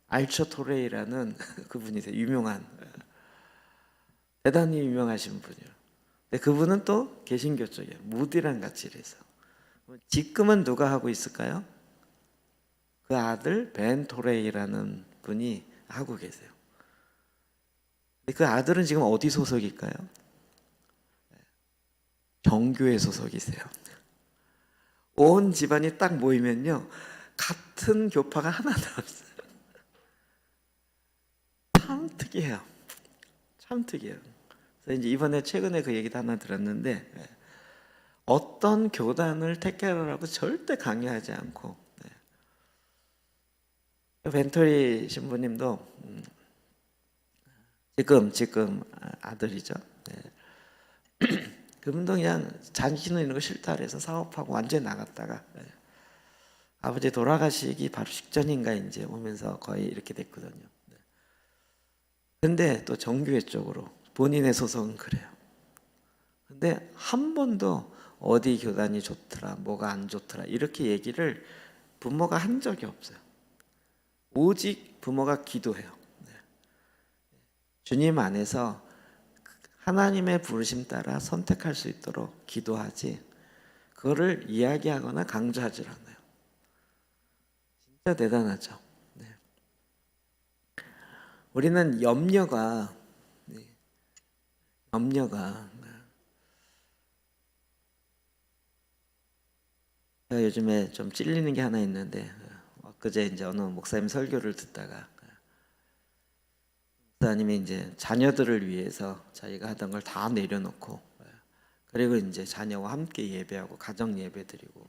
알처 토레이라는 그분이세요. 유명한 대단히 유명하신 분이에요. 근데 그분은 또 개신교 쪽이에요. 무디랑 같이 일해서. 지금은 누가 하고 있을까요? 그 아들 벤 토레이라는 분이 하고 계세요. 근데 그 아들은 지금 어디 소속일까요? 정교회 소속이세요. 온 집안이 딱 모이면요 같은 교파가 하나도 없어요. 참 특이해요. 참 특이해요. 그래서 이제 이번에 최근에 그 얘기도 하나 들었는데 어떤 교단을 택하라고 절대 강요하지 않고 벤토리 신부님도 지금 아들이죠. 그분도 그냥 자기는 이런 거 싫다 그래서 사업하고 완전히 나갔다가 아버지 돌아가시기 바로 직전인가 이제 오면서 거의 이렇게 됐거든요. 근데 또 정교회 쪽으로 본인의 소속은 그래요. 근데 한 번도 어디 교단이 좋더라, 뭐가 안 좋더라 이렇게 얘기를 부모가 한 적이 없어요. 오직 부모가 기도해요. 주님 안에서 하나님의 부르심 따라 선택할 수 있도록 기도하지 그거를 이야기하거나 강조하지 않아요. 진짜 대단하죠. 네. 우리는 염려가 제가 요즘에 좀 찔리는 게 하나 있는데 그제 이제 어느 목사님 설교를 듣다가 목사님이 이제 자녀들을 위해서 자기가 하던 걸 다 내려놓고 그리고 이제 자녀와 함께 예배하고 가정 예배 드리고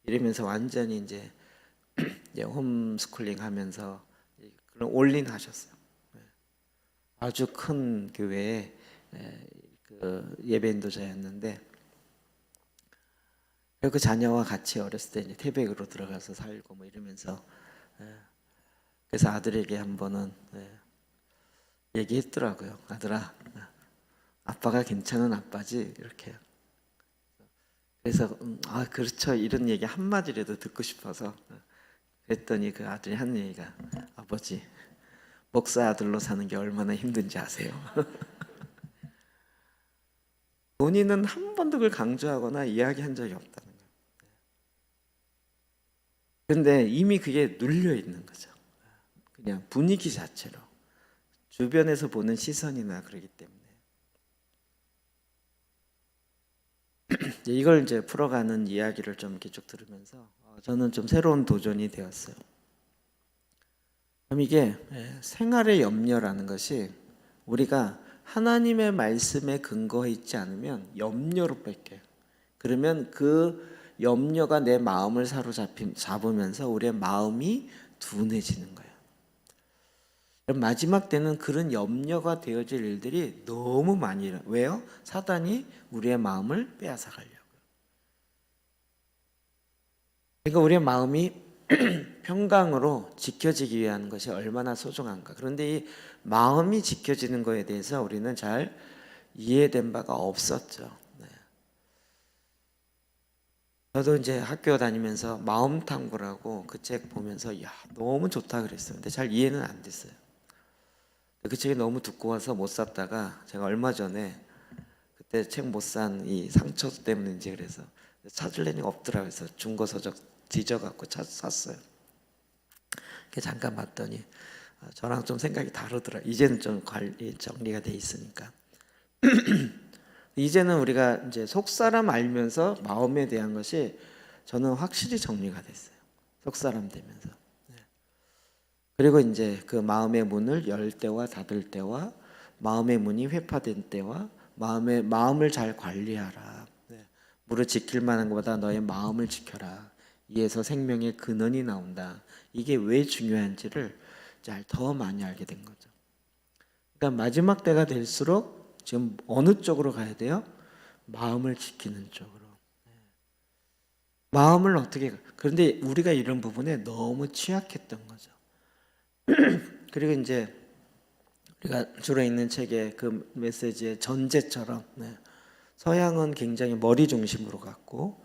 이러면서 완전히 이제 홈스쿨링 하면서 그런 올인하셨어요. 아주 큰 교회에 그 예배 인도자였는데 그 자녀와 같이 어렸을 때 이제 태백으로 들어가서 살고 뭐 이러면서 그래서 아들에게 한 번은 얘기했더라고요. 아들아, 아빠가 괜찮은 아빠지 이렇게. 그래서 아 그렇죠 이런 얘기 한 마디라도 듣고 싶어서 그랬더니 그 아들이 한 얘기가 아버지 목사 아들로 사는 게 얼마나 힘든지 아세요? 본인은 한 번도 그걸 강조하거나 이야기한 적이 없다는 거예요. 근데 이미 그게 눌려 있는 거죠. 그냥 분위기 자체로 주변에서 보는 시선이나 그러기 때문에 이걸 이제 풀어가는 이야기를 좀 이렇게 쭉 들으면서 저는 좀 새로운 도전이 되었어요. 그럼 이게 생활의 염려라는 것이 우리가 하나님의 말씀에 근거해 있지 않으면 염려로 뺏겨요. 그러면 그 염려가 내 마음을 잡으면서 우리의 마음이 둔해지는 거예요. 그럼 마지막 때는 그런 염려가 되어질 일들이 너무 많이 일어나요. 왜요? 사단이 우리의 마음을 빼앗아 가려고. 그러니까 우리의 마음이 평강으로 지켜지기 위한 것이 얼마나 소중한가. 그런데 이 마음이 지켜지는 것에 대해서 우리는 잘 이해된 바가 없었죠. 네. 저도 이제 학교 다니면서 마음탐구라고 그 책 보면서 야 너무 좋다 그랬어요. 근데 잘 이해는 안 됐어요. 그 책이 너무 두꺼워서 못 샀다가 제가 얼마 전에 그때 책 못 산 이 상처 때문인지 그래서 찾으려니까 없더라고요. 그래서 중고 서적 뒤져갖고 샀어요. 잠깐 봤더니 저랑 좀 생각이 다르더라. 이제는 좀 관리 정리가 돼 있으니까. 이제는 우리가 이제 속사람 알면서 마음에 대한 것이 저는 확실히 정리가 됐어요. 속사람 되면서. 그리고 이제 그 마음의 문을 열 때와 닫을 때와 마음의 문이 회파된 때와 마음을 잘 관리하라. 물을 지킬 만한 것보다 너의 마음을 지켜라. 이에서 생명의 근원이 나온다. 이게 왜 중요한지를 잘 더 많이 알게 된 거죠. 그러니까 마지막 때가 될수록 지금 어느 쪽으로 가야 돼요? 마음을 지키는 쪽으로. 마음을 어떻게 그런데 우리가 이런 부분에 너무 취약했던 거죠. 그리고 이제 우리가 주로 읽는 책의 그 메시지의 전제처럼 서양은 굉장히 머리 중심으로 갔고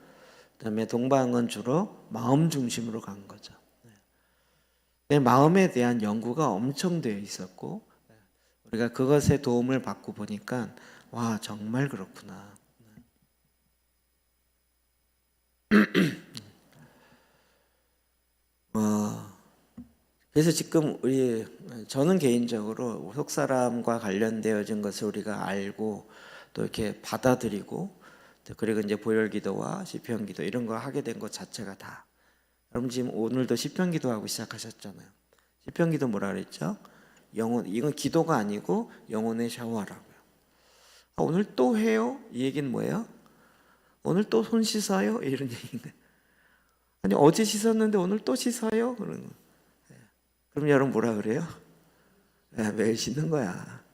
그다음에 동방은 주로 마음 중심으로 간 거죠. 내 마음에 대한 연구가 엄청 되어 있었고 우리가 그것의 도움을 받고 보니까 와 정말 그렇구나. 그래서 지금 저는 개인적으로 속사람과 관련되어진 것을 우리가 알고 또 이렇게 받아들이고 그리고 이제 보혈기도와 시편기도 이런 거 하게 된 것 자체가 다 여러분 지금 오늘도 시편기도 하고 시작하셨잖아요. 시편기도 뭐라 그랬죠? 이건 기도가 아니고 영혼의 샤워라고요. 오늘 또 해요? 이 얘기는 뭐예요? 오늘 또 손 씻어요? 이런 얘기인데 아니 어제 씻었는데 오늘 또 씻어요? 그러는 거. 그럼 여러분 뭐라 그래요? 매일 씻는 거야.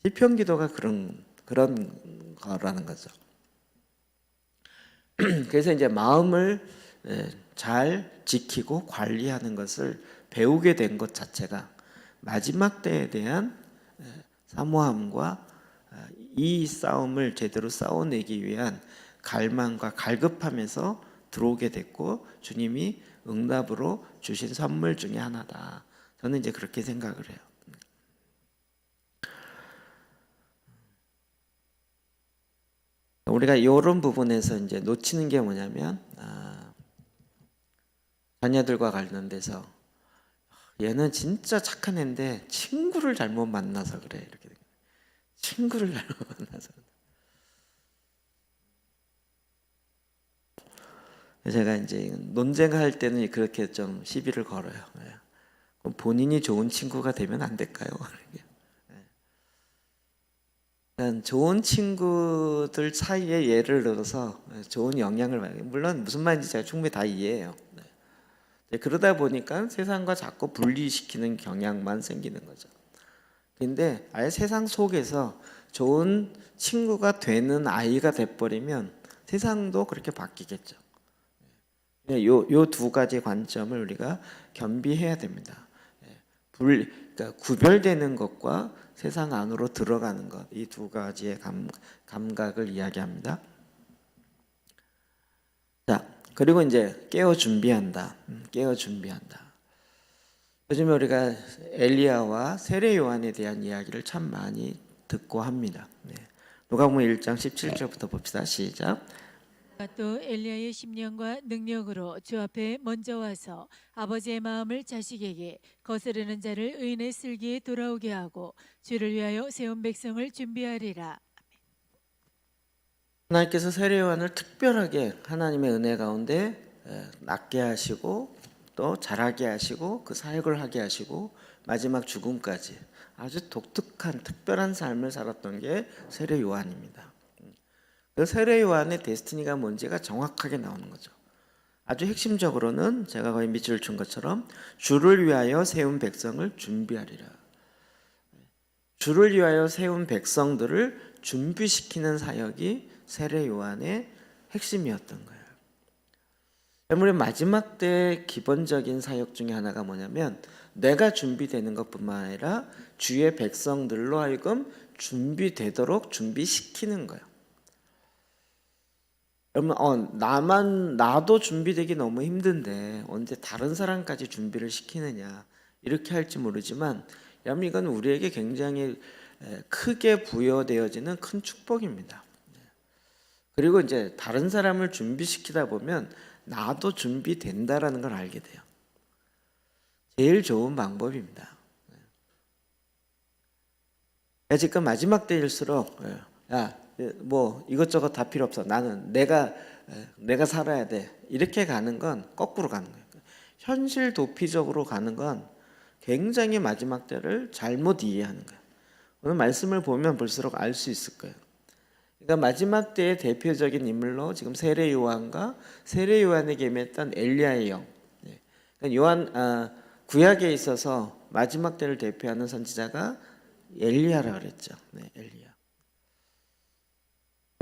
시편기도가 그런 거라는 거죠. 그래서 이제 마음을 잘 지키고 관리하는 것을 배우게 된 것 자체가 마지막 때에 대한 사모함과 이 싸움을 제대로 싸워내기 위한 갈망과 갈급함에서 들어오게 됐고 주님이 응답으로 주신 선물 중에 하나다. 저는 이제 그렇게 생각을 해요. 우리가 이런 부분에서 이제 놓치는 게 뭐냐면 자녀들과 관련돼서 얘는 진짜 착한 애인데 친구를 잘못 만나서 그래 이렇게 친구를 잘못 만나서 제가 이제 논쟁할 때는 그렇게 좀 시비를 걸어요. 그럼 본인이 좋은 친구가 되면 안 될까요? 좋은 친구들 사이에 예를 들어서 좋은 영향을 받아요. 물론 무슨 말인지 제가 충분히 다 이해해요. 그러다 보니까 세상과 자꾸 분리시키는 경향만 생기는 거죠. 근데 아예 세상 속에서 좋은 친구가 되는 아이가 돼버리면 세상도 그렇게 바뀌겠죠. 요 두 가지 관점을 우리가 겸비해야 됩니다. 그러니까 구별되는 것과 세상 안으로 들어가는 것, 이 두 가지의 감각을 이야기합니다. 자, 그리고 이제 깨어 준비한다. 깨어 준비한다. 요즘에 우리가 엘리야와 세례 요한에 대한 이야기를 참 많이 듣고 합니다. 누가복음 1장 17절부터 봅시다. 시작. 또 엘리야의 심령과 능력으로 주 앞에 먼저 와서 아버지의 마음을 자식에게 거스르는 자를 의인의 슬기에 돌아오게 하고 주를 위하여 세운 백성을 준비하리라. 하나님께서 세례 요한을 특별하게 하나님의 은혜 가운데 낫게 하시고 또 자라게 하시고 그 사역을 하게 하시고 마지막 죽음까지 아주 독특한 특별한 삶을 살았던 게 세례 요한입니다. 그 세례 요한의 데스티니가 뭔지가 정확하게 나오는 거죠. 아주 핵심적으로는 제가 거의 밑줄 친 것처럼 주를 위하여 세운 백성을 준비하리라. 주를 위하여 세운 백성들을 준비시키는 사역이 세례 요한의 핵심이었던 거예요. 우리 마지막 때 기본적인 사역 중에 하나가 뭐냐면 내가 준비되는 것뿐만 아니라 주의 백성들로 하여금 준비되도록 준비시키는 거예요. 여러분, 나도 준비되기 너무 힘든데 언제 다른 사람까지 준비를 시키느냐 이렇게 할지 모르지만 여러분 이건 우리에게 굉장히 크게 부여되어지는 큰 축복입니다. 그리고 이제 다른 사람을 준비시키다 보면 나도 준비된다라는 걸 알게 돼요. 제일 좋은 방법입니다. 지금 마지막 때일수록 뭐 이것저것 다 필요 없어. 나는 내가 살아야 돼. 이렇게 가는 건 거꾸로 가는 거예요. 현실 도피적으로 가는 건 굉장히 마지막 때를 잘못 이해하는 거예요. 오늘 말씀을 보면 볼수록 알 수 있을 거예요. 그러니까 마지막 때의 대표적인 인물로 지금 세례 요한과 세례 요한에게 임했던 엘리야의 영. 그러니까 구약에 있어서 마지막 때를 대표하는 선지자가 엘리야라 그랬죠. 엘리야.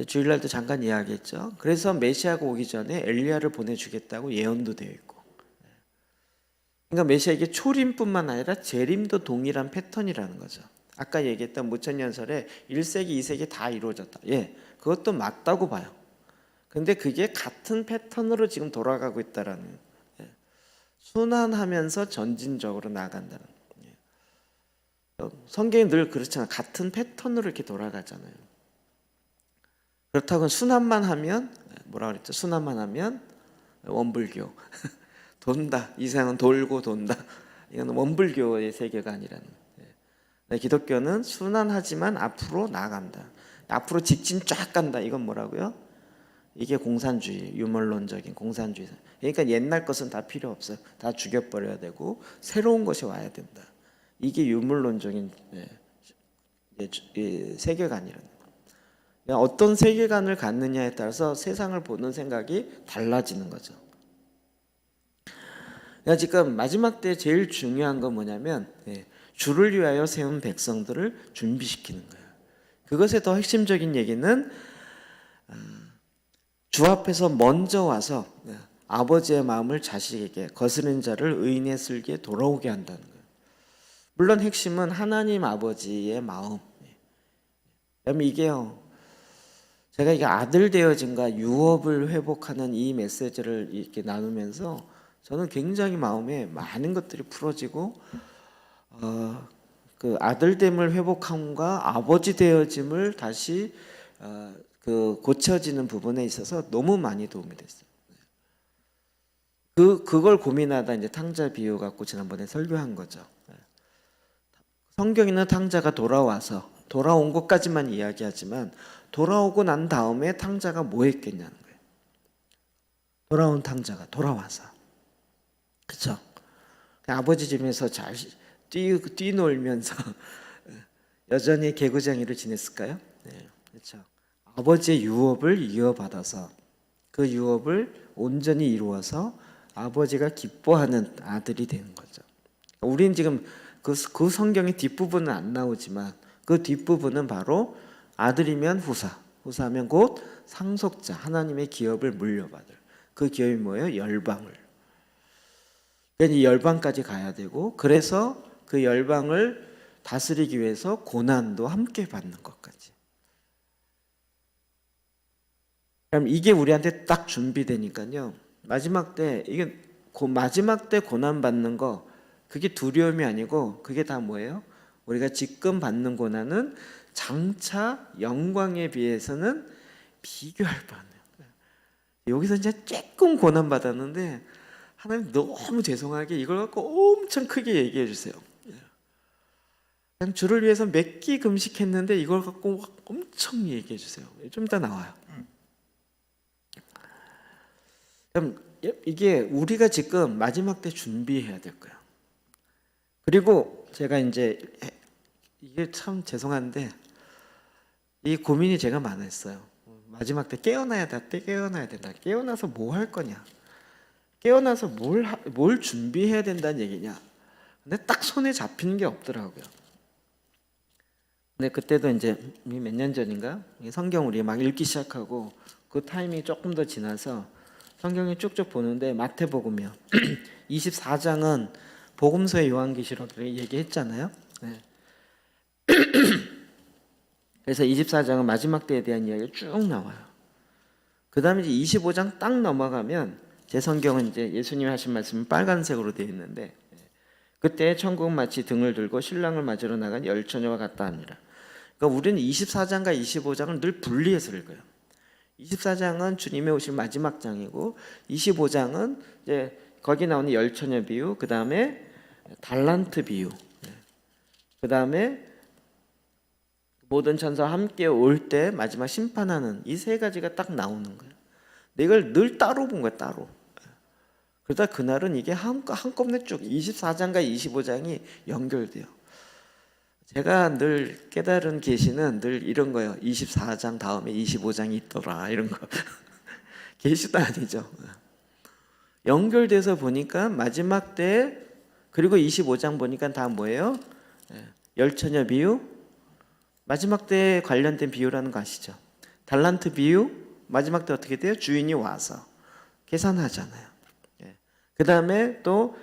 주일날도 잠깐 이야기했죠. 그래서 메시아가 오기 전에 엘리야를 보내주겠다고 예언도 되어 있고. 그러니까 메시아에게 초림뿐만 아니라 재림도 동일한 패턴이라는 거죠. 아까 얘기했던 무천년설에 1세기, 2세기 다 이루어졌다. 그것도 맞다고 봐요. 근데 그게 같은 패턴으로 지금 돌아가고 있다라는 순환하면서 전진적으로 나아간다는 성경이 늘 그렇잖아요. 같은 패턴으로 이렇게 돌아가잖아요. 그렇다고 순환만 하면 뭐라 그랬죠? 순환만 하면 원불교 돈다. 이 세상은 돌고 돈다. 이건 원불교의 세계관이라는. 기독교는 순환하지만 앞으로 나아간다. 앞으로 직진 쫙 간다. 이건 뭐라고요? 이게 공산주의, 유물론적인 공산주의. 그러니까 옛날 것은 다 필요 없어요. 다 죽여버려야 되고 새로운 것이 와야 된다. 이게 유물론적인 세계관이라는 거예요. 어떤 세계관을 갖느냐에 따라서 세상을 보는 생각이 달라지는 거죠. 그러니까 지금 마지막 때 제일 중요한 건 뭐냐면 주를 위하여 세운 백성들을 준비시키는 거예요. 그것의 더 핵심적인 얘기는 주 앞에서 먼저 와서 아버지의 마음을 자식에게 거스른 자를 의인의 슬기에 돌아오게 한다는 거예요. 물론 핵심은 하나님 아버지의 마음. 그러면 이게요, 제가 이게 아들 되어짐과 유업을 회복하는 이 메시지를 이렇게 나누면서 저는 굉장히 마음에 많은 것들이 풀어지고, 그 아들됨을 회복함과 아버지 되어짐을 다시 그 고쳐지는 부분에 있어서 너무 많이 도움이 됐어요. 그걸 고민하다 이제 탕자 비유 갖고 지난번에 설교한 거죠. 성경에는 탕자가 돌아온 것까지만 이야기하지만 돌아오고 난 다음에 탕자가 뭐 했겠냐는 거예요. 돌아온 탕자가 돌아와서, 그렇죠? 아버지 집에서 잘 뛰놀면서 여전히 개구쟁이를 지냈을까요? 네, 그렇죠. 아버지의 유업을 이어받아서 그 유업을 온전히 이루어서 아버지가 기뻐하는 아들이 되는 거죠. 우리는 지금 그 성경의 뒷부분은 안 나오지만 그 뒷부분은 바로 아들이면 후사하면 곧 상속자, 하나님의 기업을 물려받을. 그 기업이 뭐예요? 열방을. 그러니까 이 열방까지 가야 되고, 그래서 그 열방을 다스리기 위해서 고난도 함께 받는 것까지. 그럼 이게 우리한테 딱 준비되니까요. 마지막 때 마지막 때 고난 받는 거, 그게 두려움이 아니고 그게 다 뭐예요? 우리가 지금 받는 고난은 장차 영광에 비해서는 비교할 바 아니에요. 여기서 이제 조금 고난 받았는데 하나님 너무 죄송하게 이걸 갖고 엄청 크게 얘기해 주세요. 그냥 주를 위해서 몇 끼 금식했는데 이걸 갖고 엄청 얘기해 주세요. 좀 이따 나와요. 그럼 이게 우리가 지금 마지막 때 준비해야 될 거야. 그리고 제가 이제 이게 참 죄송한데 이 고민이 제가 많았어요. 마지막 때 깨어나야 된다. 깨어나서 뭐 할 거냐? 깨어나서 뭘 준비해야 된다는 얘기냐? 근데 딱 손에 잡히는 게 없더라고요. 근데 그때도 이제 몇 년 전인가 성경 우리 막 읽기 시작하고 그 타이밍이 조금 더 지나서 성경을 쭉쭉 보는데 마태복음이요. 24장은 복음서의 요한계시록 얘기했잖아요. 네. 그래서 24장은 마지막 때에 대한 이야기가 쭉 나와요. 그 다음에 이제 25장 딱 넘어가면 제 성경은 이제 예수님이 하신 말씀이 빨간색으로 되어 있는데 그때 천국은 마치 등을 들고 신랑을 맞으러 나간 열처녀와 같다 하니라. 그러니까 우리는 24장과 25장을 늘 분리해서 읽어요. 24장은 주님의 오실 마지막 장이고 25장은 이제 거기 나오는 열처녀 비유, 그 다음에 달란트 비유, 그 다음에 모든 천사와 함께 올 때 마지막 심판하는 이 세 가지가 딱 나오는 거예요. 근데 이걸 늘 따로 본 거야, 따로. 그러다 그날은 이게 한꺼번에 쭉 24장과 25장이 연결돼요. 제가 늘 깨달은 계시는 늘 이런 거예요. 24장 다음에 25장이 있더라, 이런 거. 계시도 아니죠. 연결돼서 보니까 마지막 때, 그리고 25장 보니까 다 뭐예요? 열처녀 비유, 마지막 때에 관련된 비유라는 거 아시죠? 달란트 비유, 마지막 때 어떻게 돼요? 주인이 와서 계산하잖아요. 그 다음에 또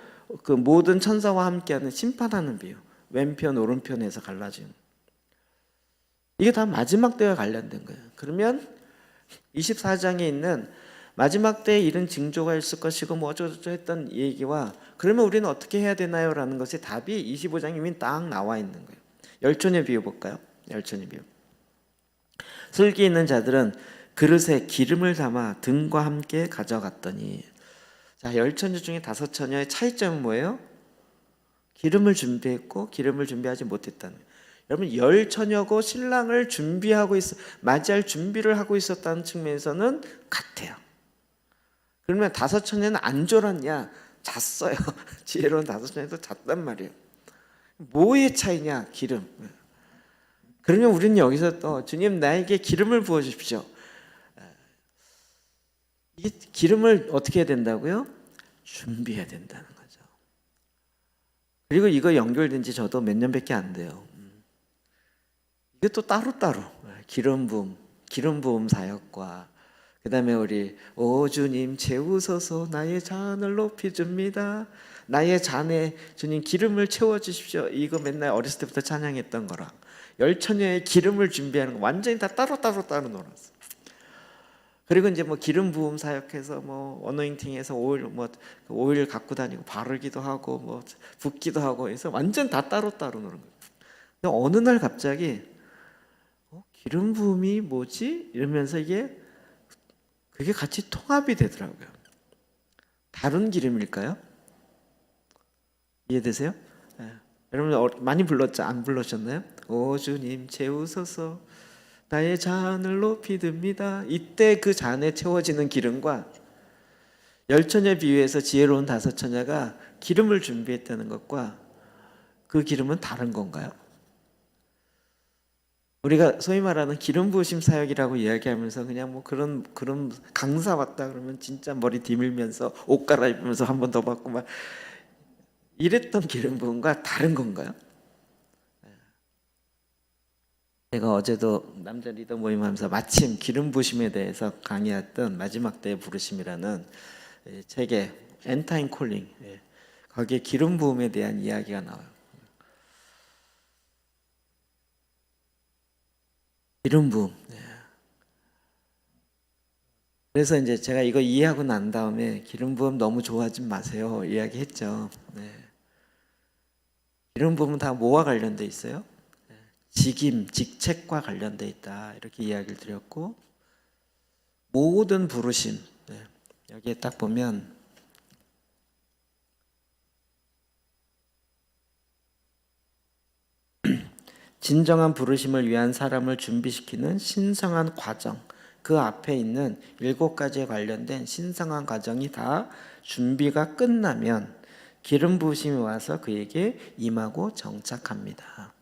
그 모든 천사와 함께하는 심판하는 비유, 왼편 오른편에서 갈라지는, 이게 다 마지막 때와 관련된 거예요. 그러면 24장에 있는 마지막 때에 이런 징조가 있을 것이고 뭐 어쩌고저쩌고 했던 얘기와 그러면 우리는 어떻게 해야 되나요? 라는 것의 답이 25장에 이미 딱 나와 있는 거예요. 열처녀 비유 볼까요? 열처녀 비유. 슬기 있는 자들은 그릇에 기름을 담아 등과 함께 가져갔더니, 자, 열처녀 중에 5처녀의 차이점은 뭐예요? 기름을 준비했고 기름을 준비하지 못했다는 거예요. 여러분, 열처녀고 신랑을 맞이할 준비를 하고 있었다는 측면에서는 같아요. 그러면 5처녀는 안 졸았냐? 잤어요. 지혜로운 5처녀도 잤단 말이에요. 뭐의 차이냐? 기름. 그러면 우리는 여기서 또 주님 나에게 기름을 부어 주십시오. 이 기름을 어떻게 해야 된다고요? 준비해야 된다는 거죠. 그리고 이거 연결된 지 저도 몇 년밖에 안 돼요. 이게 또 따로따로 기름 부음 사역과 그다음에 우리 오 주님 채우소서 나의 잔을 높이 줍니다. 나의 잔에 주님 기름을 채워 주십시오. 이거 맨날 어렸을 때부터 찬양했던 거랑 열처녀의 기름을 준비하는 거 완전히 다 따로 놀았어. 그리고 이제 뭐 기름 부음 사역해서 뭐 어노인팅해서 오일 갖고 다니고 바르기도 하고 뭐 붓기도 하고 해서 완전 다 따로 노는 거예요. 근데 어느 날 갑자기 기름 부음이 뭐지? 이러면서 그게 같이 통합이 되더라고요. 다른 기름일까요? 이해되세요? 네. 여러분 많이 불렀죠? 안 불렀셨나요? 오 주님 채우소서 나의 잔을 높이 듭니다. 이때 그 잔에 채워지는 기름과 열처녀 비유에서 지혜로운 다섯 처녀가 기름을 준비했다는 것과 그 기름은 다른 건가요? 우리가 소위 말하는 기름 부으심 사역이라고 이야기하면서 그냥 뭐 그런 강사 왔다 그러면 진짜 머리 뒤밀면서 옷 갈아입으면서 한 번 더 받고 막 이랬던 기름 부음과 다른 건가요? 제가 어제도 남자 리더 모임하면서 마침 기름 부심에 대해서 강의했던 마지막 때의 부르심이라는 책에 엔타임 콜링, 거기에 기름 부음에 대한 이야기가 나와요. 기름 부음. 그래서 이제 제가 이거 이해하고 난 다음에 기름 부음 너무 좋아하지 마세요 이야기했죠. 기름 부음은 다 뭐와 관련돼 있어요? 직임, 직책과 관련돼 있다 이렇게 이야기를 드렸고 모든 부르심 여기에 딱 보면 진정한 부르심을 위한 사람을 준비시키는 신성한 과정 그 앞에 있는 7가지에 관련된 신성한 과정이 다 준비가 끝나면 기름 부으심이 와서 그에게 임하고 정착합니다.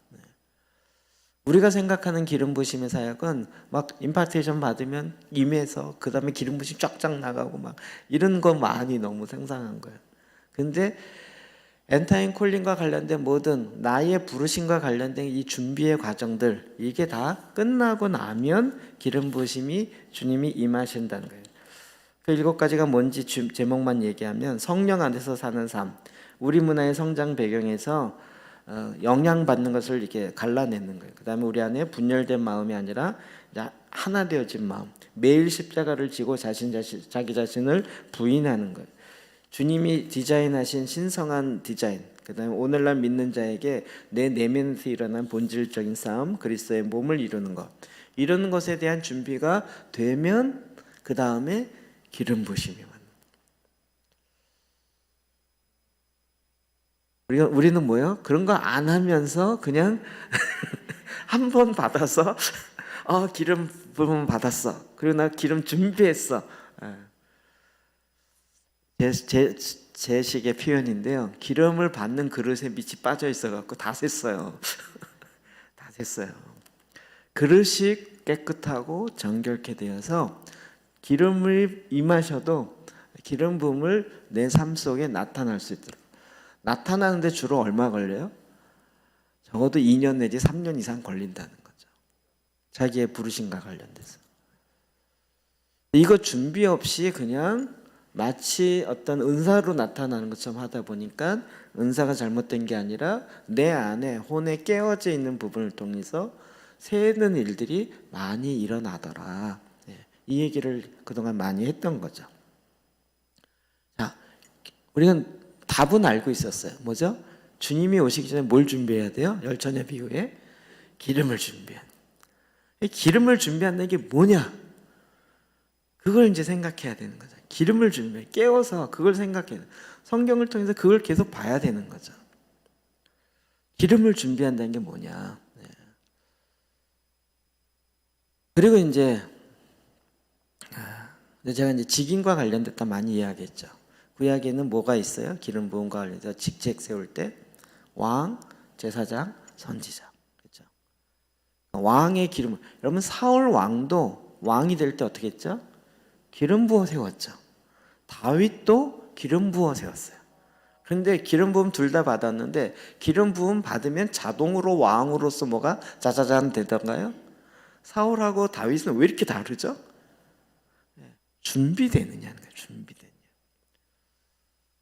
우리가 생각하는 기름 부으심의 사역은 막 임파테이션 받으면 임해서 그 다음에 기름 부으심 쫙쫙 나가고 막 이런 거 많이 너무 상상한 거예요. 근데 엔타임 콜링과 관련된 모든 나의 부르심과 관련된 이 준비의 과정들 이게 다 끝나고 나면 기름 부으심이 주님이 임하신다는 거예요. 그 7가지가 뭔지 제목만 얘기하면 성령 안에서 사는 삶 우리 문화의 성장 배경에서 영향받는 것을 이렇게 갈라내는 거예요. 그 다음에 우리 안에 분열된 마음이 아니라 하나 되어진 마음 매일 십자가를 지고 자기 자신을 부인하는 거예요. 주님이 디자인하신 신성한 디자인 그 다음에 오늘날 믿는 자에게 내 내면에서 일어난 본질적인 싸움 그리스도의 몸을 이루는 것 이런 것에 대한 준비가 되면 그 다음에 기름 부으심이 우리는 뭐예요? 그런 거 안 하면서 그냥 한 번 받아서 기름 부음 받았어. 그리고 나 기름 준비했어. 제 식의 표현인데요. 기름을 받는 그릇에 밑이 빠져 있어갖고 다 샜어요. 다 샜어요. 그릇이 깨끗하고 정결케 되어서 기름을 임하셔도 기름 부음을 내 삶 속에 나타날 수 있도록 나타나는데 주로 얼마 걸려요? 적어도 2년 내지 3년 이상 걸린다는 거죠. 자기의 부르심과 관련돼서. 이거 준비 없이 그냥 마치 어떤 은사로 나타나는 것처럼 하다 보니까 은사가 잘못된 게 아니라 내 안에 혼에 깨어져 있는 부분을 통해서 새는 일들이 많이 일어나더라. 이 얘기를 그동안 많이 했던 거죠. 자, 우리는 답은 알고 있었어요. 뭐죠? 주님이 오시기 전에 뭘 준비해야 돼요? 열처녀 비유에 기름을 준비한. 기름을 준비한다는 게 뭐냐? 그걸 이제 생각해야 되는 거죠. 기름을 준비해 깨워서 그걸 생각해야 돼. 성경을 통해서 그걸 계속 봐야 되는 거죠. 기름을 준비한다는 게 뭐냐? 그리고 이제 제가 이제 직임과 관련됐다 많이 이야기했죠. 구약에는 뭐가 있어요? 기름 부음과 관련해서 직책 세울 때 왕, 제사장, 선지자. 그렇죠? 왕의 기름. 여러분 사울 왕도 왕이 될 때 어떻게 했죠? 기름 부어 세웠죠. 다윗도 기름 부어 세웠어요. 그런데 기름 부음 둘 다 받았는데 기름 부음 받으면 자동으로 왕으로서 뭐가 짜자잔 되던가요? 사울하고 다윗은 왜 이렇게 다르죠? 준비되느냐는 거예요.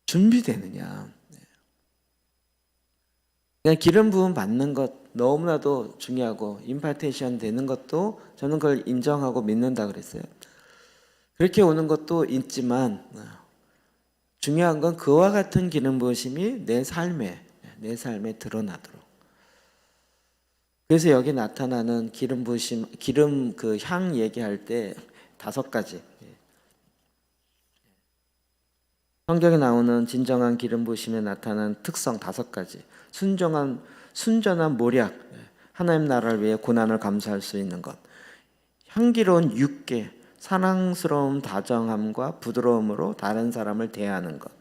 준비되느냐. 그냥 기름 부음 받는 것 너무나도 중요하고 임파테이션 되는 것도 저는 그걸 인정하고 믿는다 그랬어요. 그렇게 오는 것도 있지만 중요한 건 그와 같은 기름 부으심이 내 삶에 드러나도록. 그래서 여기 나타나는 기름 부으심, 기름 그 향 얘기할 때 5가지. 성경에 나오는 진정한 기름 부으심에 나타나는 특성 5가지. 순전한 모략, 하나님 나라를 위해 고난을 감수할 수 있는 것. 향기로운 육계, 사랑스러운 다정함과 부드러움으로 다른 사람을 대하는 것.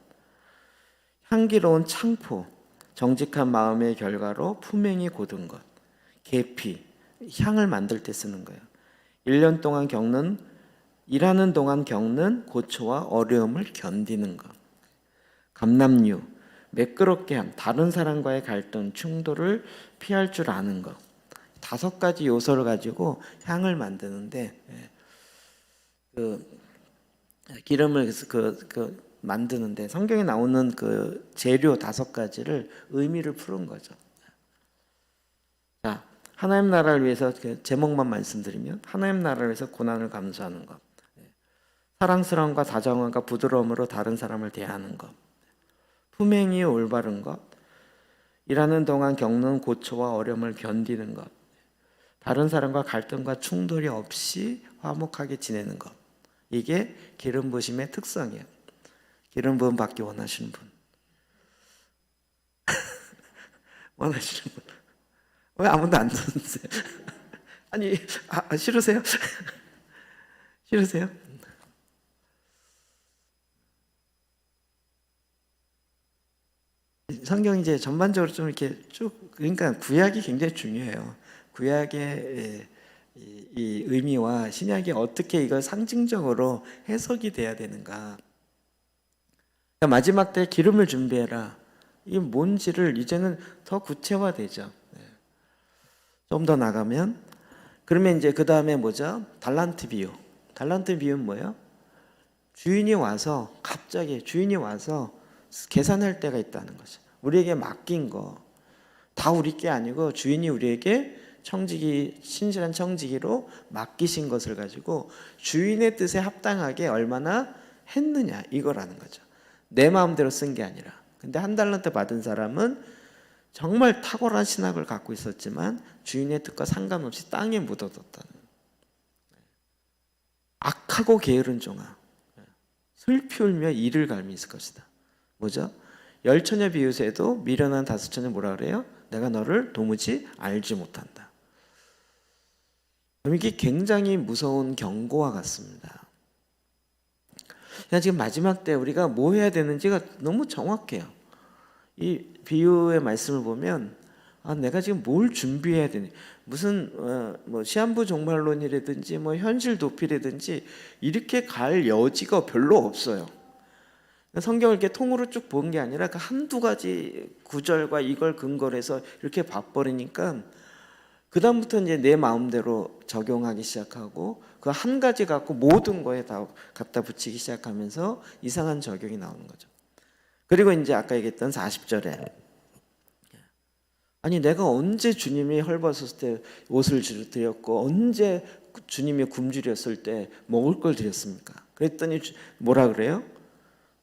향기로운 창포, 정직한 마음의 결과로 품행이 고든 것. 계피, 향을 만들 때 쓰는 거예요. 1년 동안 일하는 동안 겪는 고초와 어려움을 견디는 것. 감람류, 매끄럽게 함, 다른 사람과의 갈등, 충돌을 피할 줄 아는 것. 5가지 요소를 가지고 향을 만드는데 기름을 만드는데 성경에 나오는 그 재료 5가지를 의미를 푸는 거죠. 자, 하나님 나라를 위해서 제목만 말씀드리면 하나님 나라를 위해서 고난을 감수하는 것, 사랑스러움과 다정함과 부드러움으로 다른 사람을 대하는 것, 품행이 올바른 것, 일하는 동안 겪는 고초와 어려움을 견디는 것, 다른 사람과 갈등과 충돌이 없이 화목하게 지내는 것. 이게 기름 부으심의 특성이에요. 기름 부음 받기 원하시는 분. 원하시는 분. 왜 아무도 안 던지세요? 아니, 싫으세요? 싫으세요? 성경 이제 전반적으로 좀 이렇게 쭉, 그러니까 구약이 굉장히 중요해요. 구약의 이 의미와 신약이 어떻게 이걸 상징적으로 해석이 돼야 되는가. 그러니까 마지막 때 기름을 준비해라. 이게 뭔지를 이제는 더 구체화되죠. 좀 더 나가면 그러면 이제 그 다음에 뭐죠? 달란트 비유. 달란트 비유는 뭐예요? 갑자기 주인이 와서 계산할 때가 있다는 거죠. 우리에게 맡긴 거 다 우리 게 아니고 주인이 우리에게 신실한 청지기로 맡기신 것을 가지고 주인의 뜻에 합당하게 얼마나 했느냐 이거라는 거죠. 내 마음대로 쓴 게 아니라. 근데 1달란트 받은 사람은 정말 탁월한 신학을 갖고 있었지만 주인의 뜻과 상관없이 땅에 묻어뒀다는. 악하고 게으른 종아, 슬피 울며 이를 갈미 있을 것이다. 뭐죠? 10처녀 비유에도 미련한 5처녀 뭐라 그래요? 내가 너를 도무지 알지 못한다. 이게 굉장히 무서운 경고와 같습니다. 그냥 지금 마지막 때 우리가 뭐 해야 되는지가 너무 정확해요. 이 비유의 말씀을 보면 내가 지금 뭘 준비해야 되니? 무슨 뭐 시한부 종말론이라든지 뭐 현실 도피라든지 이렇게 갈 여지가 별로 없어요. 성경을 이렇게 통으로 쭉 본 게 아니라 그 1-2가지 구절과 이걸 근거로 해서 이렇게 봐버리니까 그 다음부터 이제 내 마음대로 적용하기 시작하고 그 한 가지 갖고 모든 거에 다 갖다 붙이기 시작하면서 이상한 적용이 나오는 거죠. 그리고 이제 아까 얘기했던 40절에 아니 내가 언제 주님이 헐벗었을 때 옷을 드렸고 언제 주님이 굶주렸을 때 먹을 걸 드렸습니까? 그랬더니 뭐라 그래요?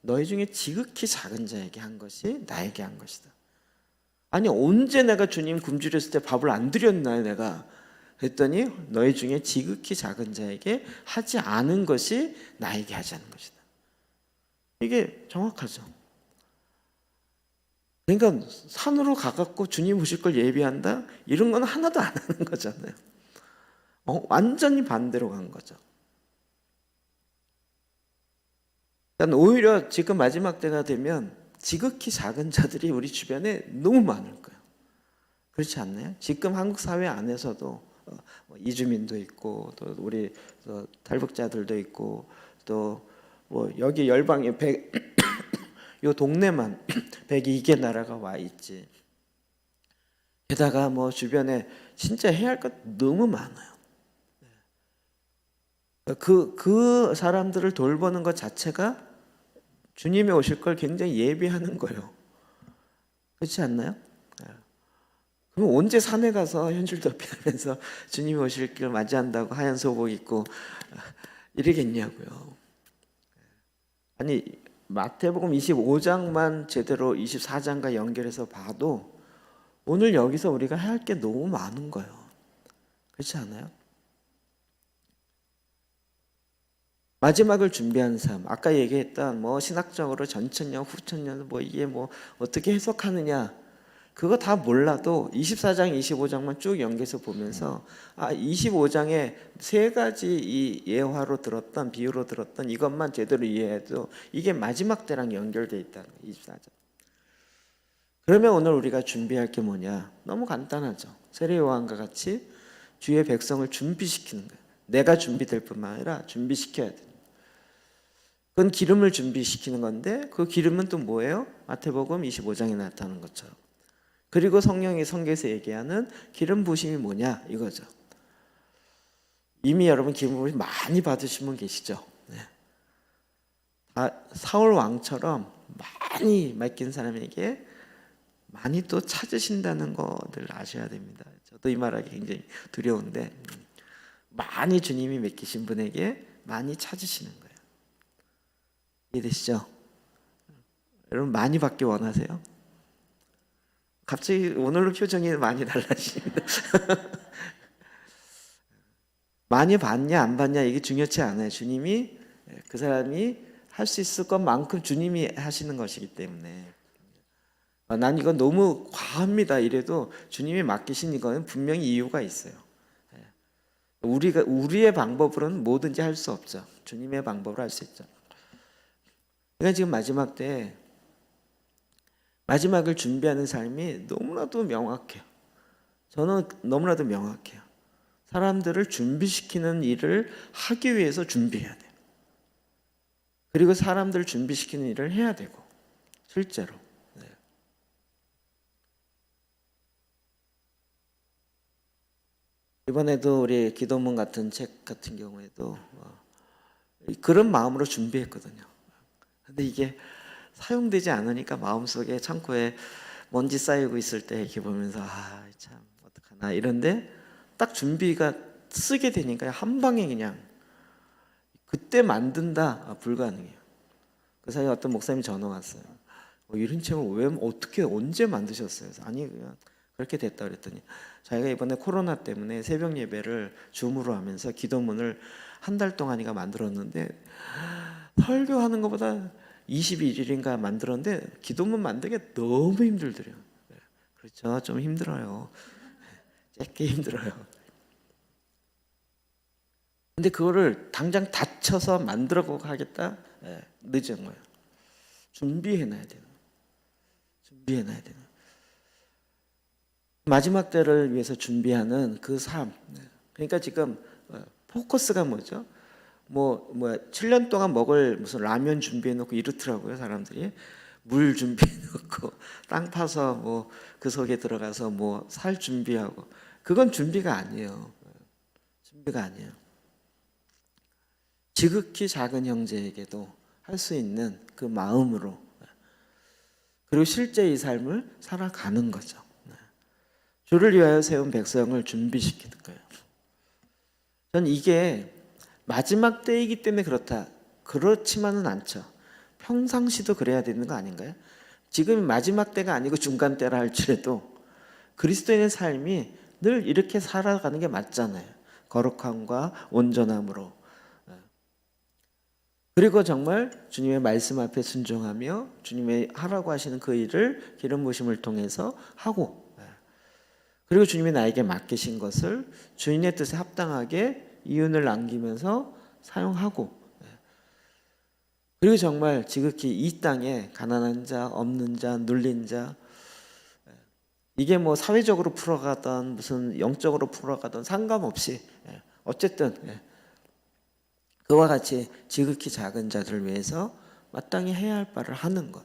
너희 중에 지극히 작은 자에게 한 것이 나에게 한 것이다. 아니 언제 내가 주님 굶주렸을 때 밥을 안 드렸나요 내가? 그랬더니 너희 중에 지극히 작은 자에게 하지 않은 것이 나에게 하지 않은 것이다. 이게 정확하죠. 그러니까 산으로 가갖고 주님 오실 걸 예비한다? 이런 건 하나도 안 하는 거잖아요. 완전히 반대로 간 거죠. 그러니까 오히려 지금 마지막 때가 되면 지극히 작은 자들이 우리 주변에 너무 많을 거예요. 그렇지 않나요? 지금 한국 사회 안에서도 이주민도 있고 또 우리 탈북자들도 있고 또 뭐 여기 열방에 요 동네만 102개 나라가 와 있지. 게다가 뭐 주변에 진짜 해야 할 것 너무 많아요. 그 사람들을 돌보는 것 자체가 주님이 오실 걸 굉장히 예비하는 거예요. 그렇지 않나요? 그럼 언제 산에 가서 현실 도피하면서 주님이 오실 길 맞이한다고 하얀 소복 입고 이러겠냐고요. 아니 마태복음 25장만 제대로 24장과 연결해서 봐도 오늘 여기서 우리가 해야 할 게 너무 많은 거예요. 그렇지 않아요? 마지막을 준비하는 삶. 아까 얘기했던 뭐 신학적으로 전천년, 후천년 뭐 이게 뭐 어떻게 해석하느냐. 그거 다 몰라도 24장, 25장만 쭉 연결해서 보면서 25장에 세 가지 이 예화로 들었던 비유로 들었던 이것만 제대로 이해해도 이게 마지막 때랑 연결돼 있다는 거예요. 24장. 그러면 오늘 우리가 준비할 게 뭐냐? 너무 간단하죠. 세례 요한과 같이 주의 백성을 준비시키는 거예요. 내가 준비될 뿐만 아니라 준비시켜야 돼요. 그건 기름을 준비시키는 건데 그 기름은 또 뭐예요? 마태복음 25장에 나타나는 것처럼. 그리고 성령이 성경에서 얘기하는 기름 부심이 뭐냐 이거죠. 이미 여러분 기름 부심 많이 받으신 분 계시죠? 네. 사울 왕처럼 많이 맡긴 사람에게 많이 또 찾으신다는 것을 아셔야 됩니다. 저도 이 말하기 굉장히 두려운데 많이 주님이 맡기신 분에게 많이 찾으시는 거예요. 이해되시죠? 여러분 많이 받기 원하세요? 갑자기 오늘로 표정이 많이 달라집니다. 많이 받냐 안 받냐 이게 중요치 않아요. 주님이 그 사람이 할 수 있을 것만큼 주님이 하시는 것이기 때문에 난 이건 너무 과합니다 이래도 주님이 맡기신 이거는 분명히 이유가 있어요. 우리의 방법으로는 뭐든지 할 수 없죠. 주님의 방법으로 할 수 있죠. 그러니까 지금 마지막 때 마지막을 준비하는 삶이 너무나도 명확해요. 저는 너무나도 명확해요. 사람들을 준비시키는 일을 하기 위해서 준비해야 돼요. 그리고 사람들을 준비시키는 일을 해야 되고 실제로. 네. 이번에도 우리 기도문 같은 책 같은 경우에도 그런 마음으로 준비했거든요. 근데 이게 사용되지 않으니까 마음속에 창고에 먼지 쌓이고 있을 때 이렇게 보면서 참 어떡하나 이런데 딱 준비가 쓰게 되니까 한 방에 그냥 그때 만든다 불가능해요. 그 사이에 어떤 목사님이 전화 왔어요. 이런 책을 왜 어떻게 언제 만드셨어요? 그래서 아니 그냥 그렇게 됐다 그랬더니 자기가 이번에 코로나 때문에 새벽 예배를 줌으로 하면서 기도문을 한 달 동안이가 만들었는데 설교하는 것보다 21일인가 만들었는데 기도문 만들기 너무 힘들더래요. 그렇죠. 좀 힘들어요. 짧게 힘들어요. 근데 그거를 당장 다쳐서 만들어 하겠다? 늦은 거예요. 준비해놔야 돼요. 준비해놔야 돼요. 마지막 때를 위해서 준비하는 그 삶. 그러니까 지금 포커스가 뭐죠? 7년 동안 먹을 무슨 라면 준비해 놓고 이렇더라고요, 사람들이. 물 준비해 놓고 땅 파서 그 속에 들어가서 살 준비하고 그건 준비가 아니에요. 준비가 아니에요. 지극히 작은 형제에게도 할 수 있는 그 마음으로 그리고 실제 이 삶을 살아가는 거죠. 주를 위하여 세운 백성을 준비시키는 거예요. 전 이게 마지막 때이기 때문에 그렇다. 그렇지만은 않죠. 평상시도 그래야 되는 거 아닌가요? 지금 마지막 때가 아니고 중간 때라 할지라도 그리스도인의 삶이 늘 이렇게 살아가는 게 맞잖아요. 거룩함과 온전함으로. 그리고 정말 주님의 말씀 앞에 순종하며 주님의 하라고 하시는 그 일을 기름 부으심을 통해서 하고 그리고 주님이 나에게 맡기신 것을 주인의 뜻에 합당하게 이윤을 남기면서 사용하고 그리고 정말 지극히 이 땅에 가난한 자, 없는 자, 눌린 자 이게 사회적으로 풀어가던 무슨 영적으로 풀어가던 상관없이 어쨌든 그와 같이 지극히 작은 자들을 위해서 마땅히 해야 할 바를 하는 것.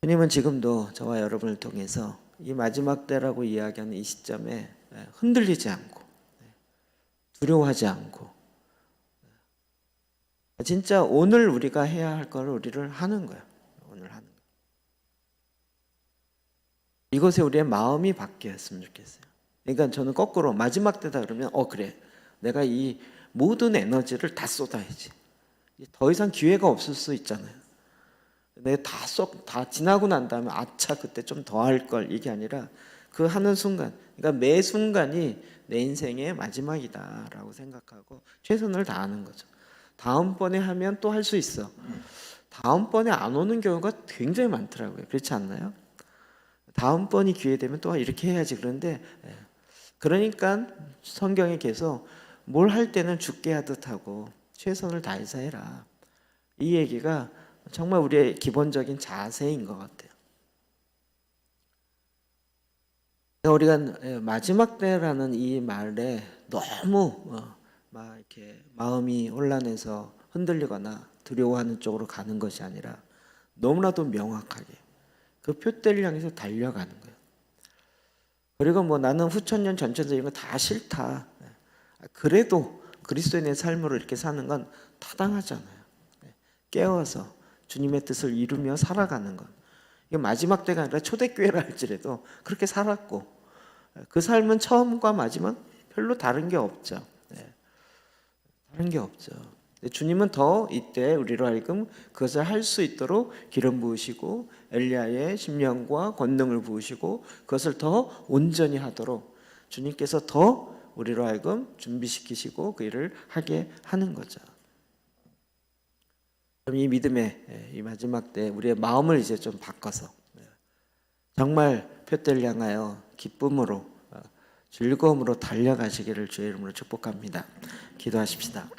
주님은 지금도 저와 여러분을 통해서 이 마지막 때라고 이야기하는 이 시점에 흔들리지 않고 두려워하지 않고 진짜 오늘 우리가 해야 할 거를 우리를 하는 거야. 오늘 하는 거. 이것에 우리의 마음이 바뀌었으면 좋겠어요. 그러니까 저는 거꾸로 마지막 때다 그러면 그래. 내가 이 모든 에너지를 다 쏟아야지. 더 이상 기회가 없을 수 있잖아요. 내가 다 지나고 난 다음에 아차 그때 좀 더 할 걸 이게 아니라 그 하는 순간, 그러니까 매 순간이 내 인생의 마지막이다라고 생각하고 최선을 다하는 거죠. 다음번에 하면 또 할 수 있어. 다음번에 안 오는 경우가 굉장히 많더라고요. 그렇지 않나요? 다음번이 기회 되면 또 이렇게 해야지. 그런데 그러니까 성경에 계속 뭘 할 때는 죽게 하듯 하고 최선을 다해서 해라. 이 얘기가 정말 우리의 기본적인 자세인 것 같아요. 우리가 마지막 때라는 이 말에 너무 막 이렇게 마음이 혼란해서 흔들리거나 두려워하는 쪽으로 가는 것이 아니라 너무나도 명확하게 그 표대를 향해서 달려가는 거예요. 그리고 뭐 나는 후천년 전천년 이런 거 다 싫다. 그래도 그리스도인의 삶으로 이렇게 사는 건 타당하잖아요. 깨어서 주님의 뜻을 이루며 살아가는 것. 이게 마지막 때가 아니라 초대교회라 할지라도 그렇게 살았고 그 삶은 처음과 마지막 별로 다른 게 없죠. 다른 게 없죠. 주님은 더 이때 우리로 하여금 그것을 할 수 있도록 기름 부으시고 엘리야의 심령과 권능을 부으시고 그것을 더 온전히 하도록 주님께서 더 우리로 하여금 준비시키시고 그 일을 하게 하는 거죠. 그럼 이 믿음의 이 마지막 때 우리의 마음을 이제 좀 바꿔서 정말 표대를 향하여 기쁨으로 즐거움으로 달려가시기를 주의 이름으로 축복합니다. 기도하십시다.